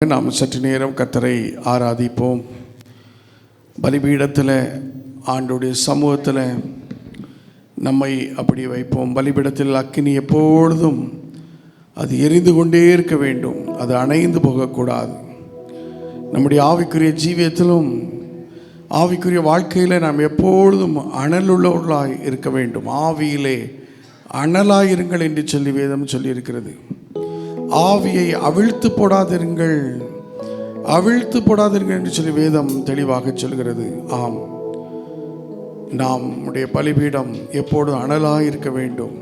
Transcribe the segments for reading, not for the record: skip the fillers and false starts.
நாம் சற்று நேரம் கர்த்தரை ஆராதிப்போம். பலிபீடத்தில், ஆண்டோடைய சமூகத்தில் நம்மை அப்படி வைப்போம். பலிபீடத்தில் அக்கினி எப்பொழுதும் அது எரிந்து கொண்டே இருக்க வேண்டும், அது அணைந்து போகக்கூடாது. நம்முடைய ஆவிக்குரிய ஜீவியத்திலும் ஆவிக்குரிய வாழ்க்கையில் நாம் எப்பொழுதும் அனலுள்ளவர்களாய் இருக்க வேண்டும். ஆவியிலே அனலாயிருங்கள் என்று சொல்லி வேதம் சொல்லியிருக்கிறது. ஆவியை அவிழ்த்து போடாதிருங்கள் என்று சொல்லி வேதம் தெளிவாக சொல்கிறது. ஆம், நம்முடைய பலிபீடம் எப்போதும் அனலாய் இருக்க வேண்டும்.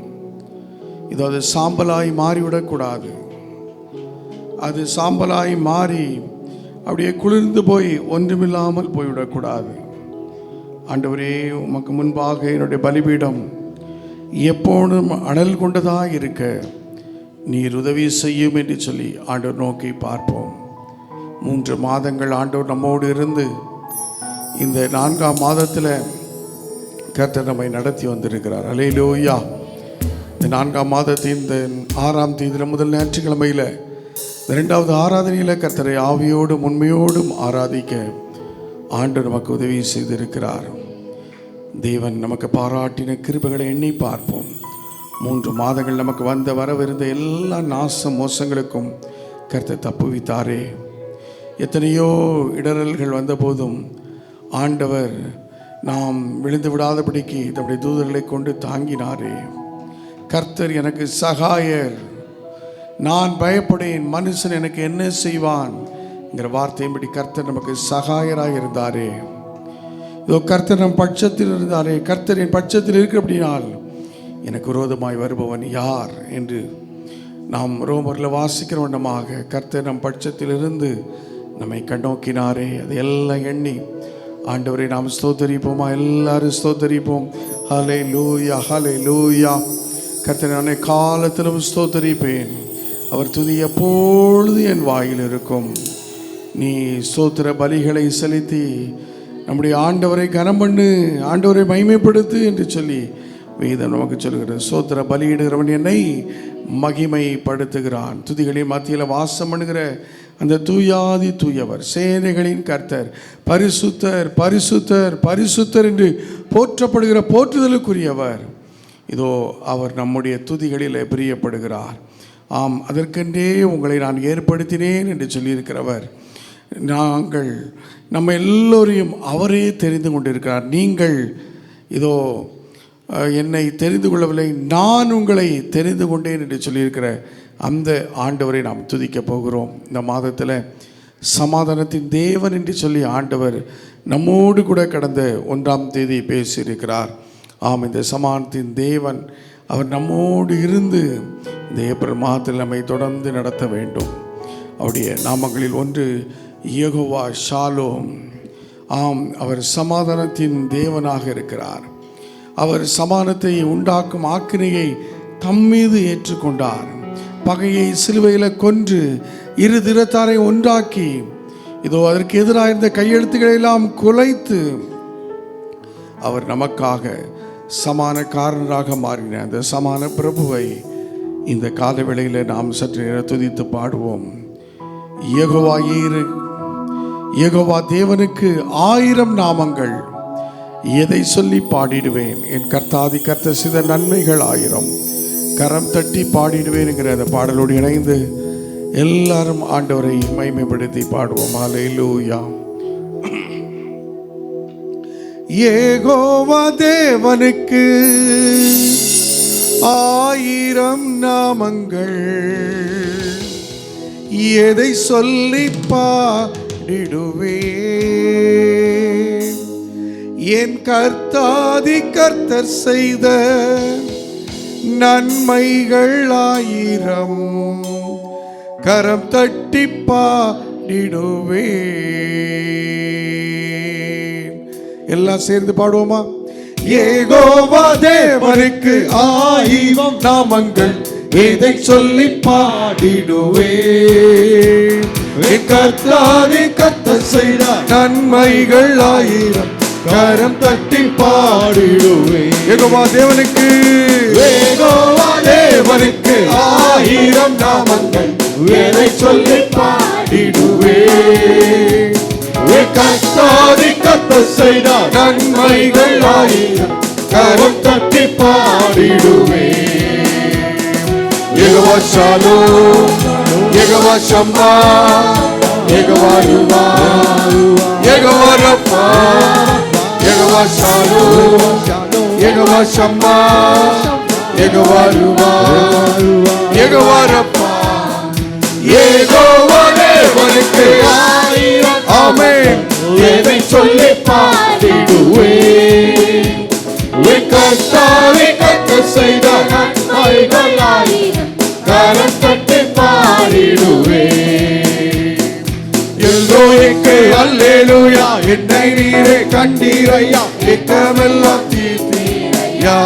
இது அது சாம்பலாய் மாறிவிடக்கூடாது. அது சாம்பலாய் மாறி அப்படியே குளிர்ந்து போய் ஒன்றுமில்லாமல் போய்விடக்கூடாது. ஆண்டவரே, உமக்கு முன்பாக என்னுடைய பலிபீடம் எப்போதும் அனல் கொண்டதாக இருக்க நீர் உதவி செய்யும் என்று சொல்லி ஆண்டவர் நோக்கி பார்ப்போம். 3 மாதங்கள் ஆண்டவர் நம்மோடு இருந்து இந்த 4ஆம் மாதத்தில் கர்த்தர் நம்மை நடத்தி வந்திருக்கிறார். அல்லேலூயா. இந்த 4ஆம் மாதத்தின் இந்த 6ஆம் தேதியில் முதல் ஞாயிற்றுக்கிழமையில் 2வது ஆராதனையில் கர்த்தரை ஆவியோடும் உண்மையோடும் ஆராதிக்க ஆண்டவர் நமக்கு உதவி செய்திருக்கிறார். தேவன் நமக்கு பாராட்டின கிருபைகளை எண்ணி பார்ப்போம். 3 மாதங்கள் நமக்கு வரவிருந்த எல்லா நாச மோசங்களுக்கும் கர்த்தர் தப்புவித்தாரே. எத்தனையோ இடரல்கள் வந்த போதும் ஆண்டவர் நாம் விழுந்து விடாதபடிக்கு தம்முடைய தூதர்களை கொண்டு தாங்கினாரே. கர்த்தர் எனக்கு சகாயர், நான் பயப்படேன், மனுஷன் எனக்கு என்ன செய்வான் என்கிற வார்த்தையின்படி கர்த்தர் நமக்கு சகாயராக இருந்தாரே. இதோ கர்த்தர் நம் பட்சத்தில் இருந்தாரே. கர்த்தர் என் பட்சத்தில் இருக்கு அப்படினால் எனக்கு விரோதமாய் வருபவன் யார் என்று நாம் ரோமரில் வாசிக்கிற வண்ணமாக கர்த்தர் நம் பட்சத்திலிருந்து நம்மை கண்ணோக்கினாரே. அதையெல்லாம் எண்ணி ஆண்டவரை நாம் ஸ்தோத்தரிப்போமா? எல்லாரும் ஸ்தோத்தரிப்போம். ஹல்லேலூயா, ஹல்லேலூயா. கர்த்தரை நான் காலத்திலும் ஸ்தோத்தரிப்பேன். அவர் துதி எப்பொழுது என் வாயில் இருக்கும். நீ ஸ்தோத்திர பலிகளை செலுத்தி நம்முடைய ஆண்டவரை கனம் பண்ணு, ஆண்டவரை மகிமைப்படுத்து என்று சொல்லி வேதம் நமக்கு சொல்கிறது. ஸ்தோத்திர பலியிடுகிறவன் என்னை மகிமைப்படுத்துகிறான். துதிகளின் மத்தியில் வாசம் பண்ணுகிற அந்த தூயாதி தூயவர், சேனைகளின் கர்த்தர், பரிசுத்தர் பரிசுத்தர் பரிசுத்தர் என்று போற்றப்படுகிற போற்றுதலுக்குரியவர். இதோ அவர் நம்முடைய துதிகளில் பிரியப்படுகிறார். ஆம், அதற்கென்றே உங்களை நான் ஏற்படுத்தினேன் என்று சொல்லியிருக்கிறவர். நம்ம எல்லோரையும் அவரே தெரிந்து கொண்டிருக்கிறார். நீங்கள் இதோ என்னை தெரிந்து கொள்ளவில்லை, நான் உங்களை தெரிந்து கொண்டேன் என்று சொல்லியிருக்கிற அந்த ஆண்டவரை நாம் துதிக்க போகிறோம். இந்த மாதத்தில் சமாதானத்தின் தேவன் என்று சொல்லி ஆண்டவர் நம்மோடு கூட கடந்த 1ஆம் தேதி பேசியிருக்கிறார். ஆம், இந்த சமாதானத்தின் தேவன் அவர் நம்மோடு இருந்து இந்த ஏப்ரல் மாதத்தில் நம்மை தொடர்ந்து நடத்த வேண்டும். அவருடைய நாமங்களில் ஒன்று யெகோவா ஷாலோம். ஆம், அவர் சமாதானத்தின் தேவனாக இருக்கிறார். அவர் சமாதானத்தை உண்டாக்கும் ஆக்கினையை தம்மீது ஏற்றுக்கொண்டார். பகையை சிலுவையில் கொன்று 2 திறத்தாரை ஒன்றாக்கி இதோ அதற்கு எதிராக இருந்த கையெழுத்துக்களை எல்லாம் குலைத்து அவர் நமக்காக சமாதானக்காரராக மாறின அந்த சமாதான பிரபுவை இந்த காலவேளையில் நாம் சற்று நேரம் துதித்து பாடுவோம். யெகோவா ஈரு, யெகோவா தேவனுக்கு 1000 நாமங்கள், எதை சொல்லி பாடிடுவேன். என் கர்த்தாதி கர்த்தர் செய்த நன்மைகள் 1000, கரம் தட்டி பாடிடுவேன் என்கிற அந்த பாடலோடு இணைந்து எல்லாரும் ஆண்டவரை மகிமைப்படுத்தி பாடுவோம். அல்லேலூயா. யெகோவா தேவனுக்கு 1000 நாமங்கள், எதை சொல்லி பாடிடுவேன். என் கர்த்தாதி கர்த்தர் செய்த நன்மைகள் 1000, கரம் தட்டி பாடிடுவேன். எல்லாம் சேர்ந்து பாடுவோமா? யெகோவா தேவனுக்கு 1000 நாமங்கள், எதை சொல்லி பாடிடுவேன். என் கர்த்தாதி கர்த்தர் செய்த நன்மைகள் 1000, கரம் தட்டி பாடிடுவேன். யெகோவா தேவனுக்கு, யெகோவா தேவனுக்கு 1000 நாமங்கள், எதை சொல்லி பாடி பாடிடுவேன். கர்த்தாதி கர்த்தர் செய்த நன்மைகள் ஆயிரம் கரம் தட்டி பாடிடுவேன். யெகோவா ஷாலோம், யெகோவா ஷம்மா, யெகோவா ருவா, யெகோவா ரப்பா, யெகோவா ஷாலோம், யெகோவா ஷம்மா, யெகோவா ருவா, யெகோவா ரப்பா. யெகோவா தேவனுக்கு ஆயிரம் ஆமென் எதை சொல்லி பாடிடுவேன். கர்த்தாவே கர்த்தர் செய்த நன்மைகள் ஆயிரம் கரம் தட்டி பாடிடுவேன். எல்லோருக்கு அல்லேலூயா, என்னை நீரே கண்டீரையா, ஏக்கமெல்லாம் தீர்த்தீரையா.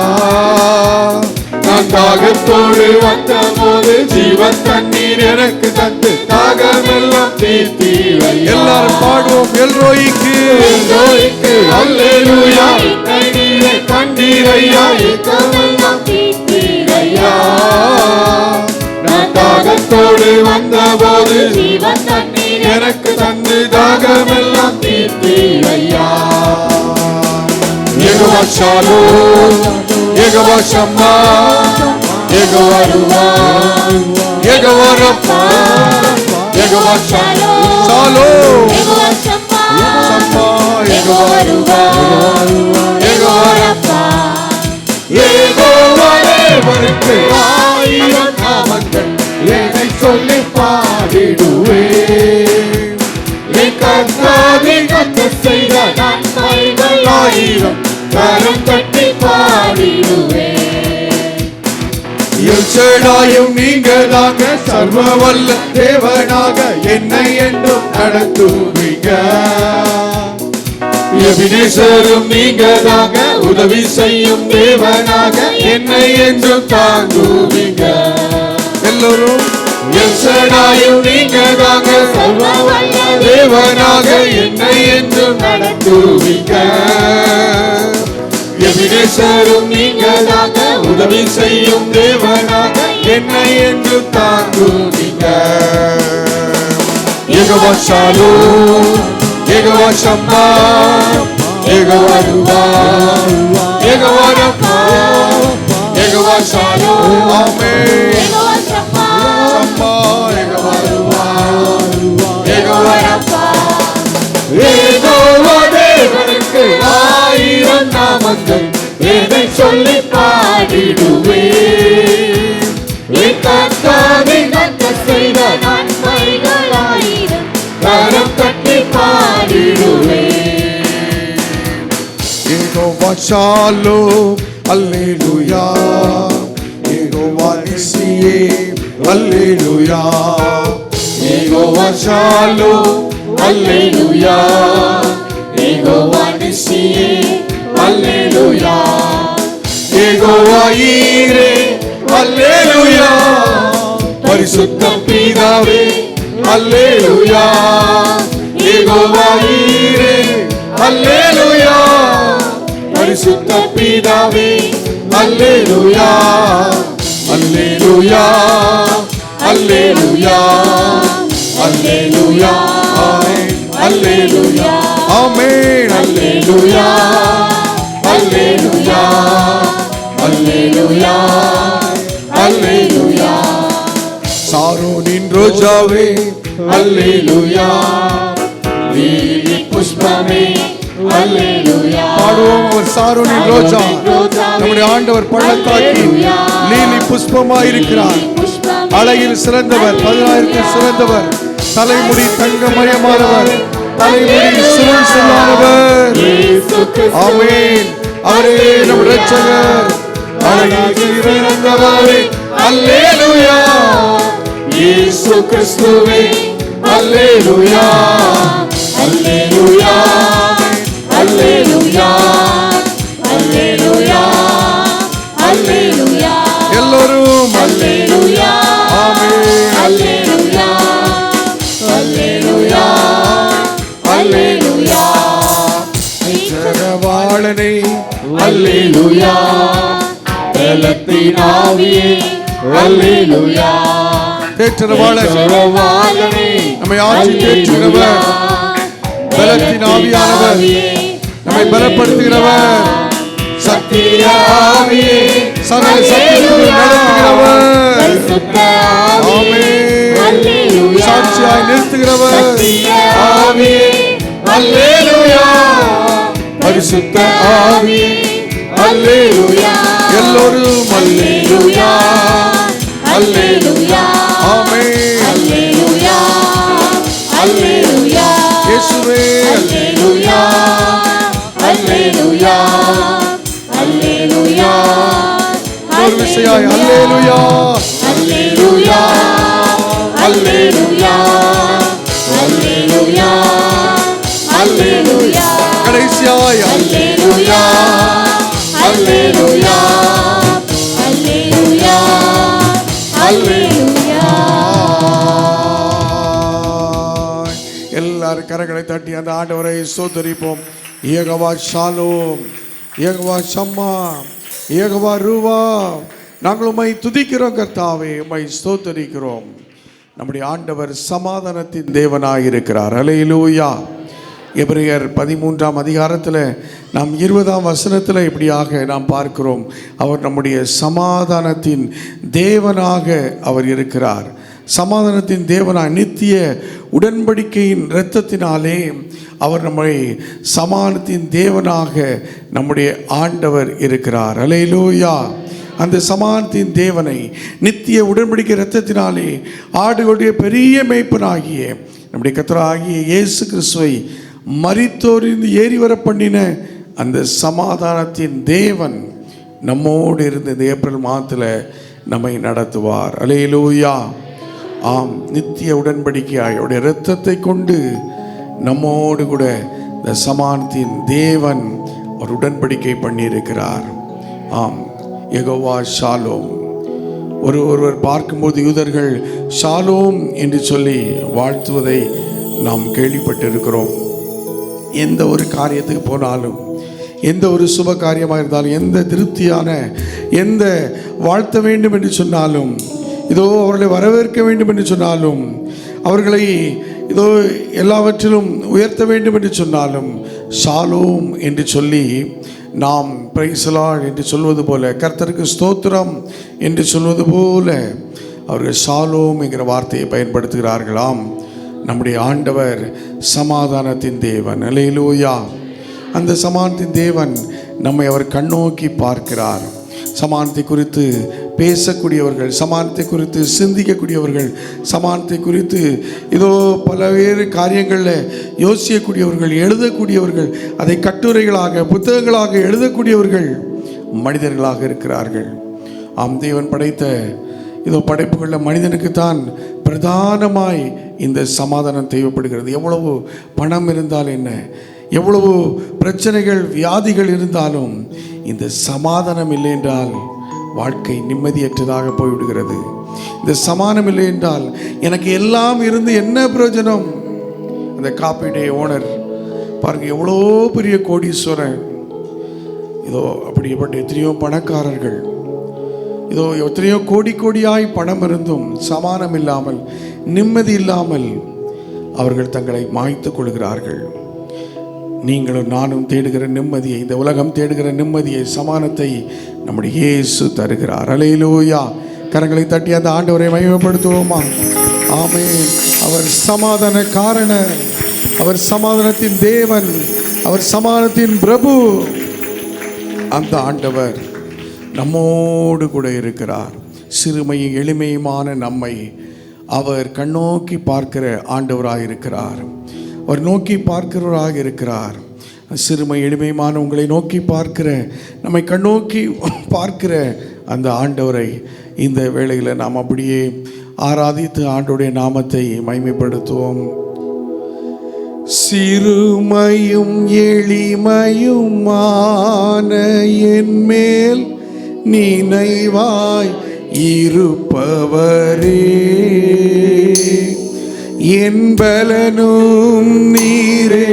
நான் தாகத்தோடு வந்த போது ஜீவன் தண்ணீர் எனக்கு தந்து தாகமெல்லாம் தீர்த்தீரையா. எல்லாரும் பாடுவோம். எல்லோருக்கு அல்லேலூயா, என்னை நீரே கண்டீரையா, ஏக்கமெல்லாம் தீர்த்தீரையா. நான் தாகத்தோடு வந்த போது ஜீவன் தண்ணீர் எனக்கு தந்து தாகமெல்லாம் தீர்த்தீரையா. யெகோவா ஷாலோம், யெகோவா ஷம்மா, யெகோவா ருவா, யெகோவா ரப்பா, யெகோவா ஷாலோம், யெகோவா ஷம்மா, யெகோவா ருவா, யெகோவா ரப்பா. யெகோவா தேவனுக்கு ஆயிரம் நாமங்கள் எதை சொல்லி பாடிடுவேன். கர்த்தாவே கர்த்தர் செய்த நன்மைகள் ஆயிரம் கரம் தட்டி பாடிடுவேன். எல்ஷடாயும் நீங்க தாங்க, சர்வ வல்ல தேவனாக என்னை என்றும் நடத்துவீங்க. எபினேசரும் நீங்க தாங்க, உதவி செய்யும் தேவனாக என்னை என்றும் தாங்குவீங்க. எல்லோரும் எல்ஷடாயும் நீங்க தாங்க, சர்வ வல்ல தேவனாக என்னை என்றும் நடத்துவீங்க. எபினேசரும் நீங்க தாங்க, உதவி செய்யும் தேவனாக என்னை என்றும் தாங்குவீங்க. யெகோவா ஷாலோம், யெகோவா ஷம்மா, யெகோவா ருவா, யெகோவா ரப்பா, யெகோவா ஷாலோம், ஆமென். யெகோவா ஷம்மா, யெகோவா ருவா, யெகோவா ரப்பா. யெகோவா தேவனுக்கு ஆயிரம் நாமங்கள் எதை சொல்லி பாடிடுவேன். கர்த்தாவே கர்த்தர் செய்த நன்மைகள் ஆயிரம் கரம் தட்டி பாடிடுவேன். யெகோவா ஷாலோம், அல்லேலூயா, யெகோவா நிசியே, அல்லேலூயா, யெகோவா ஷாலோம், அல்லேலூயா, யெகோவா நிசியே, அல்லேலூயா, யெகோவா ஈரே, அல்லேலூயா, பரிசுத்த பிதாவே, அல்லேலூயா, யெகோவா ஈரே, அல்லேலூயா, பரிசுத்த பிதாவே, அல்லேலூயா, அல்லேலூயா, அல்லேலூயா, அல்லேலூயா, ஆமென், அல்லேலூயா, ஆமென், அல்லேலூயா, அல்லேலூயா, அல்லேலூயா, அல்லேலூயா. சாரோனின் ரோஜாவே, அல்லேலூயா, லீலி புஷ்பமே, அல்லேலூயா. பாடுவோம். அவர் சாரோனின் ரோஜா, நம்முடைய ஆண்டவர் பள்ளத்தாக்கில் லீலி புஷ்பமாயிருக்கிறார். அழகில் சிறந்தவர், 10,000 சிறந்தவர், தலைமுடி தங்கமயமானவர், தலைமுடி சுருள் சொல்லாதவர். ஆமென். அவரே நம் இரட்சகர், அழகில் சிறந்தவரே, அல்லேலூயா. இயேசு கிறிஸ்துவே, அல்லேலூயா, அல்லேலூயா, அல்லேலூயா, அல்லேலூயா, அல்லேலூயா. எல்லோரும் அல்லேலூயா, ஆமென், அல்லேலூயா, அல்லேலூயா, அல்லேலூயா. ஜெகவாளனே, அல்லேலூயா, பலத்தின் ஆவியே, அல்லேலூயா. தேற்றரவாளனே, நம்மை ஆட்சி தேற்றுகிறவர், பலத்தின் ஆவியானவர், நம்மை பலப்படுத்துகிறவர், சத்திய ஆவியே சகல சத்தியத்தில் நடத்துகிறவர், ஆமென், சாட்சியாய் நிறுத்துகிறவர் ஆவியே, அல்லேலூயா, பரிசுத்த ஆவியே, அல்லேலூயா, எல்லோரும் அல்லேலூயா, அல்லேலூயா, ஆமென், அல்லேலூயா, அல்லேலூயா, இயேசுவே அல்லேலூயா, அல்லேலூயா, அல்லேலூயா, ஒரு விசையாய் அல்லேலூயா, அல்லேலூயா, அல்லேலூயா, அல்லேலூயா, அல்லேலூயா, கடைசியாய் அல்லேலூயா, அல்லேலூயா, அல்லேலூயா, அல்லேலூயா. எல்லாரும் கரங்களை தட்டி அந்த ஆண்டவரை ஸ்தோத்திரிப்போம். யெகோவா ஷாலோம், யெகோவா ஷம்மா, யெகோவா ரூவா, நாங்கள் உம்மை துதிக்கிறோம் கர்த்தாவே, உம்மை ஸ்தோத்திரிக்கிறோம். நம்முடைய ஆண்டவர் சமாதானத்தின் தேவனாய் இருக்கிறார். அல்லேலூயா. எபிரேயர் 13ஆம் அதிகாரத்தில் நாம் 20ஆம் வசனத்தில் இப்படியாக நாம் பார்க்கிறோம், அவர் நம்முடைய சமாதானத்தின் தேவனாக அவர் இருக்கிறார். சமாதானத்தின் தேவனாய் நித்திய உடன்படிக்கையின் இரத்தத்தினாலே அவர் நம்மை சமாதானத்தின் தேவனாக நம்முடைய ஆண்டவர் இருக்கிறார். அல்லேலூயா. அந்த சமாதானத்தின் தேவனை நித்திய உடன்படிக்கை இரத்தத்தினாலே ஆடுகளுடைய பெரிய மேய்ப்பனாகிய நம்முடைய கர்த்தராகிய இயேசு கிறிஸ்துவை மரித்தோரிலிருந்து ஏறி வர பண்ணின அந்த சமாதானத்தின் தேவன் நம்மோடு இருந்து இந்த ஏப்ரல் மாதத்தில் நம்மை நடத்துவார். அல்லேலூயா. ஆம், நித்திய உடன்படிக்கையாய் அவருடைய இரத்தத்தை கொண்டு நம்மோடு கூட இந்த சமாதானத்தின் தேவன் ஒரு உடன்படிக்கை பண்ணியிருக்கிறார். ஆம், யெகோவா ஷாலோம். ஒருவர் பார்க்கும்போது யூதர்கள் ஷாலோம் என்று சொல்லி வாழ்த்துவதை நாம் கேள்விப்பட்டிருக்கிறோம். எந்த ஒரு காரியத்துக்கு போனாலும், எந்த ஒரு சுப காரியமாக இருந்தாலும், எந்த திருப்தியான எந்த வாழ்த்த வேண்டும் என்று சொன்னாலும், இதோ அவர்களை வரவேற்க வேண்டும் என்று சொன்னாலும், அவர்களை இதோ எல்லாவற்றிலும் உயர்த்த வேண்டும் என்று சொன்னாலும் ஷாலோம் என்று சொல்லி நாம் பிரைஸ் தி லார்ட் என்று சொல்வது போல, கர்த்தருக்கு ஸ்தோத்திரம் என்று சொல்வது போல அவர்கள் ஷாலோம் என்கிற வார்த்தையை பயன்படுத்துகிறார்களாம். நம்முடைய ஆண்டவர் சமாதானத்தின் தேவன். அல்லேலூயா. அந்த சமாதானத்தின் தேவன் நம்மை அவர் கண்ணோக்கி பார்க்கிறார். சமாதானத்தை குறித்து பேசக்கூடியவர்கள், சமாதானத்தை குறித்து சிந்திக்கக்கூடியவர்கள், சமாதானத்தை குறித்து இதோ பல்வேறு காரியங்களில் யோசிக்கக்கூடியவர்கள், எழுதக்கூடியவர்கள், அதை கட்டுரைகளாக புத்தகங்களாக எழுதக்கூடியவர்கள் மனிதர்களாக இருக்கிறார்கள். ஆம், தேவன் படைத்த இதோ படைப்புகளில் மனிதனுக்குத்தான் பிரதானமாய் இந்த சமாதானம் தேவைப்படுகிறது. எவ்வளவு பணம் இருந்தால் என்ன, எவ்வளவு பிரச்சனைகள் வியாதிகள் இருந்தாலும் இந்த சமாதானம் இல்லை என்றால் வாழ்க்கை நிம்மதியற்றதாக போய்விடுகிறது. இந்த சமாதானம் இல்லை என்றால் எனக்கு எல்லாம் இருந்து என்ன பிரயோஜனம்? அந்த காப்பீடே ஓனர் பாருங்க, எவ்வளோ பெரிய கோடீஸ்வரன், இதோ அப்படிப்பட்ட எத்தனையோ பணக்காரர்கள், இதோ எத்தனையோ கோடி கோடியாய் பணம் இருந்தும் சமாதானம் இல்லாமல், நிம்மதி இல்லாமல் அவர்கள் தங்களை மாய்த்துக் கொள்கிறார்கள். நீங்களும் நானும் தேடுகிற நிம்மதியை, இந்த உலகம் தேடுகிற நிம்மதியை, சமாதானத்தை நம்முடைய இயேசு தருகிறார். அல்லேலூயா. கரங்களை தட்டி அந்த ஆண்டவரை மகிமைப்படுத்துவோமா? ஆமென். அவர் சமாதான காரணர், அவர் சமாதானத்தின் தேவன், அவர் சமாதானத்தின் பிரபு. அந்த ஆண்டவர் நம்மோடு கூட இருக்கிறார். சிறுமையும் எளிமையுமான நம்மை அவர் கண்ணோக்கி பார்க்கிற ஆண்டவராக இருக்கிறார். அவர் நோக்கி பார்க்கிறவராக இருக்கிறார். சிறுமை எளிமையுமான உங்களை நோக்கி பார்க்கிற, நம்மை கண்ணோக்கி பார்க்கிற அந்த ஆண்டவரை இந்த வேளையில் நாம் அப்படியே ஆராதித்து ஆண்டவருடைய நாமத்தை மகிமைப்படுத்துவோம். சிறுமையும் எளிமையுமான என் மேல் நினைவாய் இருப்பவரே, என் பலனும் நீரே,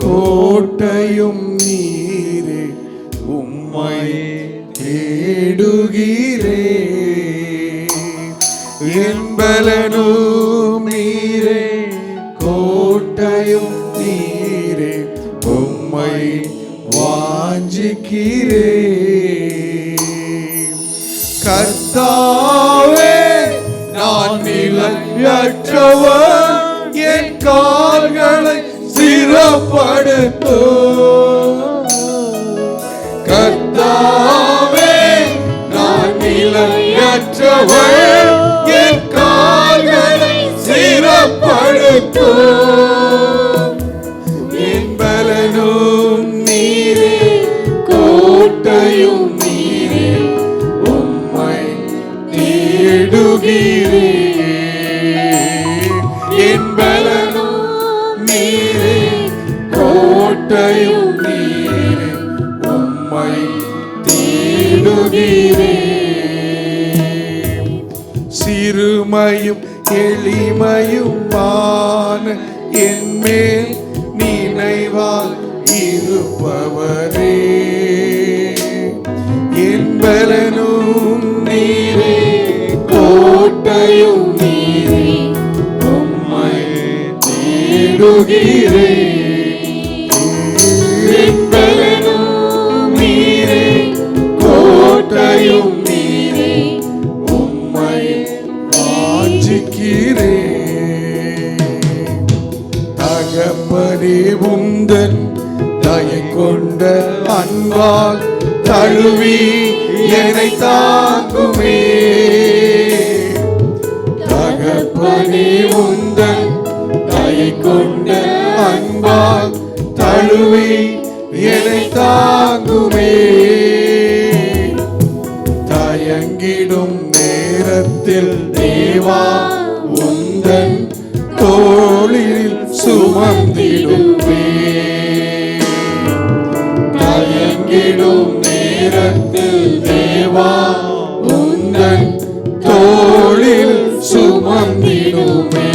கோட்டையும் நீரே, உம்மை தேடுகிறே. என் பலனும் நீரே, கோட்டையும் நீரே, உம்மை வாஞ்சிக்கிறேன். கர்த்தாவே நான் நிலையற்றவன், என் கால்களை ஸ்திரப்படுத்தும். கர்த்தாவே நான் நிலையற்றவன், என் கால்களை ஸ்திரப்படுத்தும். என் பலனும் நீரே, கோட்டையும் நீரே, உம்மை தேடுகிறேன். என் பலனும் நீரே, கோட்டையும் நீரே, உம்மை தேடுகிறேன். சிறுமையும் எளிமையுமான என் மேல் நினைவால் இருப்பவரே, என் பலனும் நீரே, கோட்டையும் நீரே, உம்மை தேடுகிறேன். என் பலனும் நீரே, கோட்டையும் நீரே, உம்மை வாஞ்சிக்கிறேன். தகப்பனே உந்தன் தயை கொண்ட அன்பால் தழுவி என்னை தாங்குமே. தகப்பனே உந்தன் தயை கொண்ட அன்பால் தழுவி என்னை தாங்குமே. தயங்கிடும் நேரத்தில் தேவா உந்தன் தோளில் சுமந்திடுவே. தயங்கிடும் நேரத்தில் தேவா உந்தன் தோளில் சுமந்திடுமே.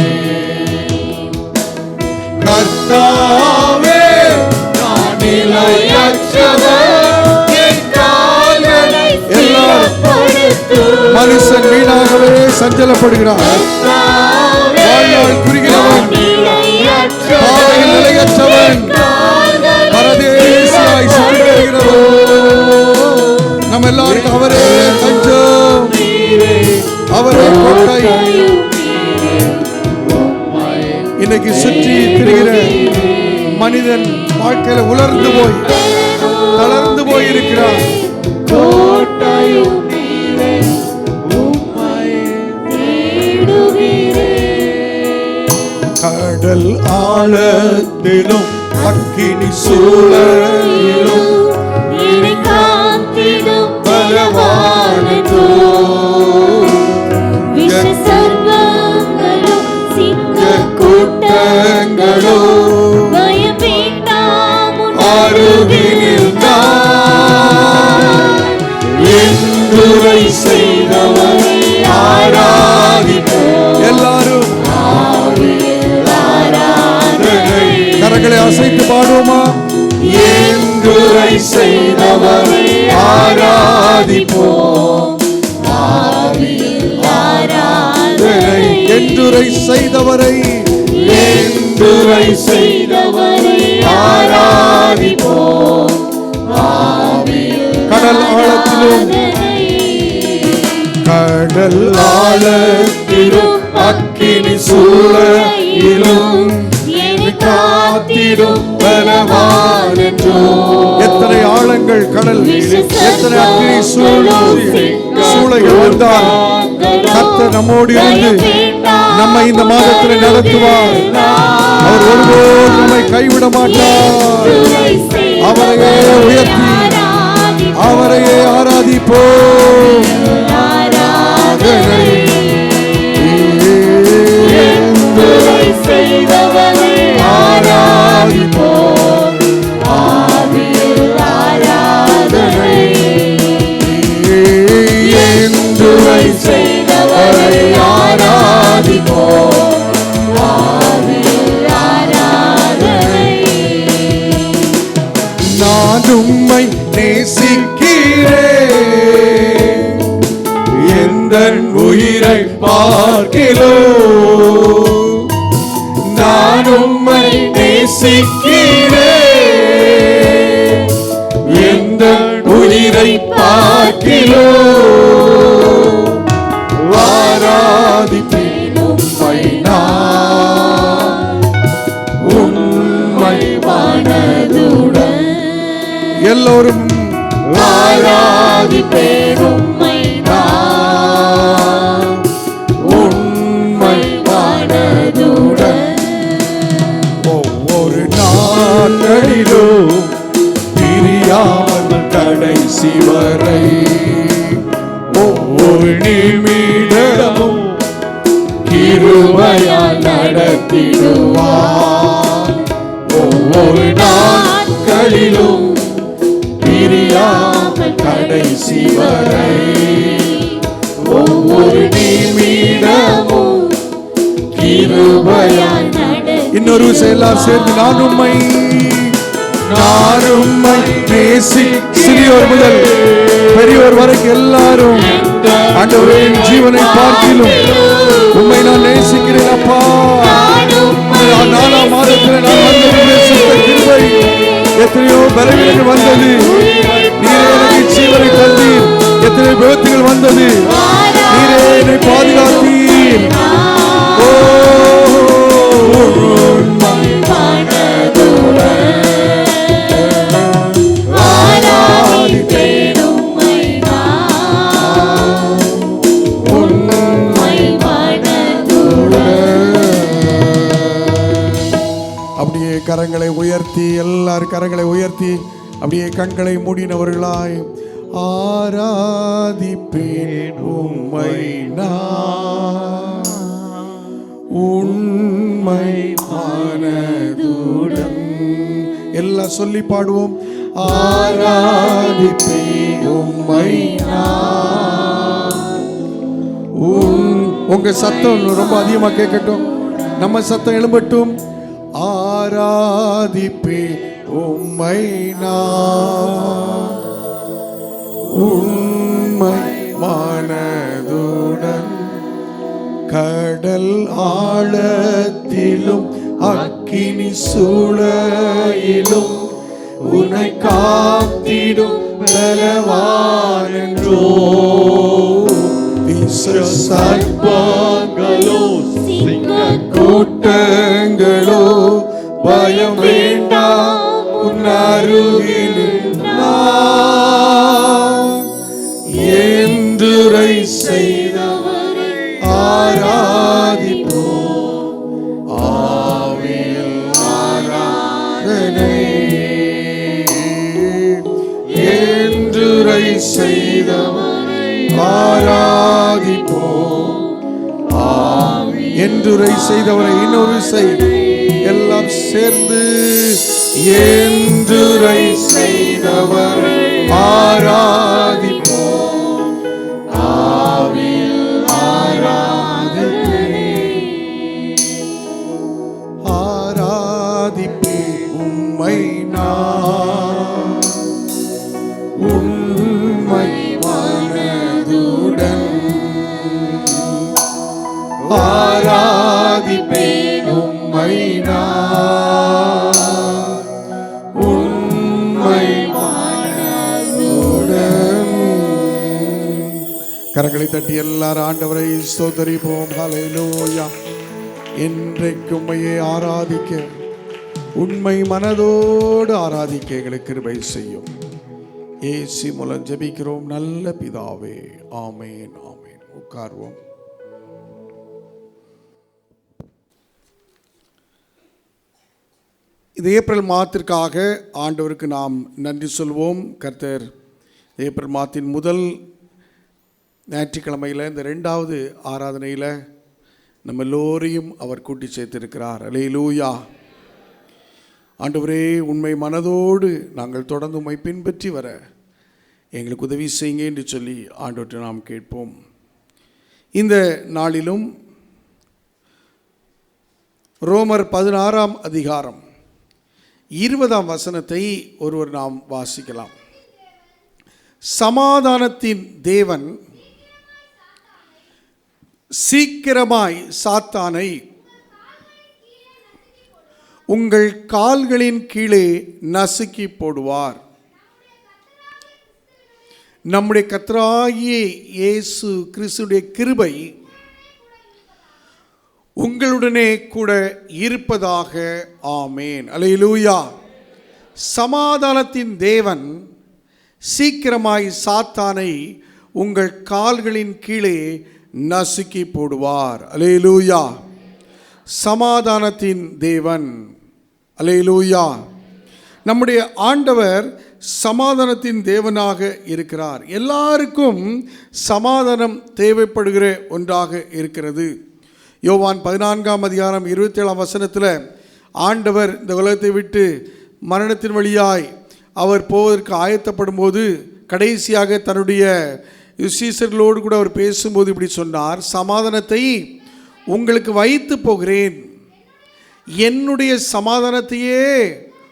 கர்த்தாவே நான் நிலையற்றவன், என் கால்களை ஸ்திரப்படுத்தும். மனுஷன் வீணாகவே சஞ்சலப்படுகிறான், வாழ்நாள் குறிகிறவன், பாதையில் நிலையற்றவன், பரதேசியாய் செல்கிறவன். நம்ம எல்லாருக்கும் அவரே தஞ்சம், அவரே கோட்டை. இன்னைக்கு சுற்றி திரிகிற மனிதன் வாழ்க்கையில உலர்ந்து போய் தளர்ந்து போய் இருக்கிறான். கடல் ஆழத்திலும் அக்கினி சூழலிலும் பலவானதோ கூட்டங்களோ அருகினில் என்றுரை செய்தவரை ஆராதிப்போம். எல்லாரும் கரங்களை அசைத்து பாடுவோமா? என்றுரை செய்தவரை ஆராதிப்போம். என்றுரை செய்தவரை, என்றுரை செய்தவரை ஆராதிப்போம். கடல் ஆழத்திலும், கடல் ஆழத்திலும் அக்கினி சூழலிலும் காத்திடும் பலவானதோ. எத்தனை ஆழங்கள் கடல், எத்தனை அக்கினி சூளைகள் வந்தால் கர்த்தர் நம்மோடு இருந்து நம்மை இந்த மாதத்தில் நடத்துவார். அவர் ஒருபோது நம்மை கைவிட மாட்டார். அவரையே உயர்த்தி அவரையே ஆராதிப்போம். ஆராதிப்போம். என்றுரை செய்தவரை ஆராதிப்போம். நான் உம்மை நேசிக்கிறேன், எந்தன் உயிரை பார்க்கிறோ. நான் உம்மை நேசிக்கிறேன், எந்த உயிரை பார்க்கிலோ ஆராதிப்பேன் உம்மை நான், உம்மை மனதுடன். எல்லோரும் ஆராதிப்பேன் உம்மை நான், உம்மை மனதுடன். ஒவ்வொரு நாட்களிலும் பிரியாமல் கடைசி வரை, ஒவ்வொரு நிமிடமும் கிருபையால் நடத்திடுவார். ஒவ்வொரு நாட்களிலும் பிரியாமல் கடைசி வரை, ஒவ்வொரு நிமிடமும் கிருபையால். இன்னொரு எல்லாரும் சேர்ந்து நான் உம்மை நேசி. சிறியோர் முதல் பெரியோர் வரைக்கும் எல்லாரும் ஆண்டவரே, என் ஜீவனை பார்க்கிலும் உம்மை நான் நேசிக்கிறேன் அப்பா. 4ஆம் மாதத்தில் நான் வந்தது சுத்த கிருபை. எத்தனையோ பலவீனங்கள் வந்தது, நீரே எனக்கு ஜீவனை தந்தீர். எத்தனை விபத்துகள் வந்தது, நீரே என்னை பாதுகாத்தீர். ஓ அப்படியே கரங்களை உயர்த்தி, எல்லாரும் கரங்களை உயர்த்தி அப்படியே கண்களை மூடினவர்களாய் ஆராதிப்பேன் உம்மை நான், உண்மை மனதுடன். எல்லாம் சொல்லி பாடுவோம். ஆராதிப்பேன் உம்மை நான். உங்க சத்தம் ரொம்ப அதிகமா கேட்கட்டும், நம்ம சத்தம் எழும்பட்டும். ஆராதிப்பேன் உம்மை நான், உண்மை மனதுடன். கடல் ஆழத்திலும் அக்கினி சூளையிலும் உன்னை காத்திடும் பலவானென்றோ. சர்ப்பங்களோ சிங்க கூட்டங்களோ பயம் வேண்டாம், உன் அருகில் நான். என்றுரை செய்தவரை ஆராதிப்போம், ஆவியில் ஆராதனை. என்றுரை செய்தவரை ஆராதிப்போம், என்றுரை செய்தவரை. இன்னொரு செய் எல்லாம் சேர்ந்து. என்றுரை செய்தவரை ஆராதிப்போம், ஆவியில் ஆராதனை. ஆராதிப்பேன் உம்மை நான், உண்மை மனதுடன். ஆராதிப்பேன் உம்மை நான், உண்மை மனதுடன். கரங்களை தட்டி எல்லாரும் ஆண்டவரை ஸ்தோத்திரிப்போம். ஹல்லேலூயா. இன்றைக்கு உம்மையே ஆராதிக்க, உண்மை மனதோடு ஆராதிக்க எங்களுக்கு கிருபை செய்யும். இயேசு மூலம் ஜெபிக்கிறோம் நல்ல பிதாவே, ஆமென் ஆமென். உட்கார்வோம். இது ஏப்ரல் மாதத்திற்காக ஆண்டவருக்கு நாம் நன்றி சொல்வோம். கர்த்தர் ஏப்ரல் மாதத்தின் முதல் ஞாயிற்றுக்கிழமையில் இந்த 2வது ஆராதனையில் நம்ம எல்லோரையும் அவர் கூட்டி சேர்த்திருக்கிறார். அல்லேலூயா. ஆண்டவரே, உண்மை மனதோடு நாங்கள் தொடர்ந்து உம்மை பின்பற்றி வர எங்களுக்கு உதவி செய்யுங்க என்று சொல்லி ஆண்டவர்கிட்ட நாம் கேட்போம். இந்த நாளிலும் ரோமர் 16ஆம் அதிகாரம் 20ஆம் வசனத்தை ஒருவர் நாம் வாசிக்கலாம். சமாதானத்தின் தேவன் சீக்கிரமாய் சாத்தானை உங்கள் கால்களின் கீழே நசுக்கி போடுவார். நம்முடைய கர்த்தராகிய இயேசு கிறிஸ்துடைய கிருபை உங்களுடனே கூட இருப்பதாக. ஆமேன். அல்லேலூயா. சமாதானத்தின் தேவன் சீக்கிரமாய் சாத்தானை உங்கள் கால்களின் கீழே நசுக்கி போடுவார். அல்லேலூயா. சமாதானத்தின் தேவன். அல்லேலூயா. நம்முடைய ஆண்டவர் சமாதானத்தின் தேவனாக இருக்கிறார். எல்லாருக்கும் சமாதானம் தேவைப்படுகிற ஒன்றாக இருக்கிறது. யோவான் 14:27 ஆண்டவர் இந்த உலகத்தை விட்டு மரணத்தின் வழியாய் அவர் போவதற்கு ஆயத்தப்படும் போது கடைசியாக தன்னுடைய சீசர்களோடு கூட அவர் பேசும்போது இப்படி சொன்னார், சமாதானத்தை உங்களுக்கு வைத்து போகிறேன், என்னுடைய சமாதானத்தையே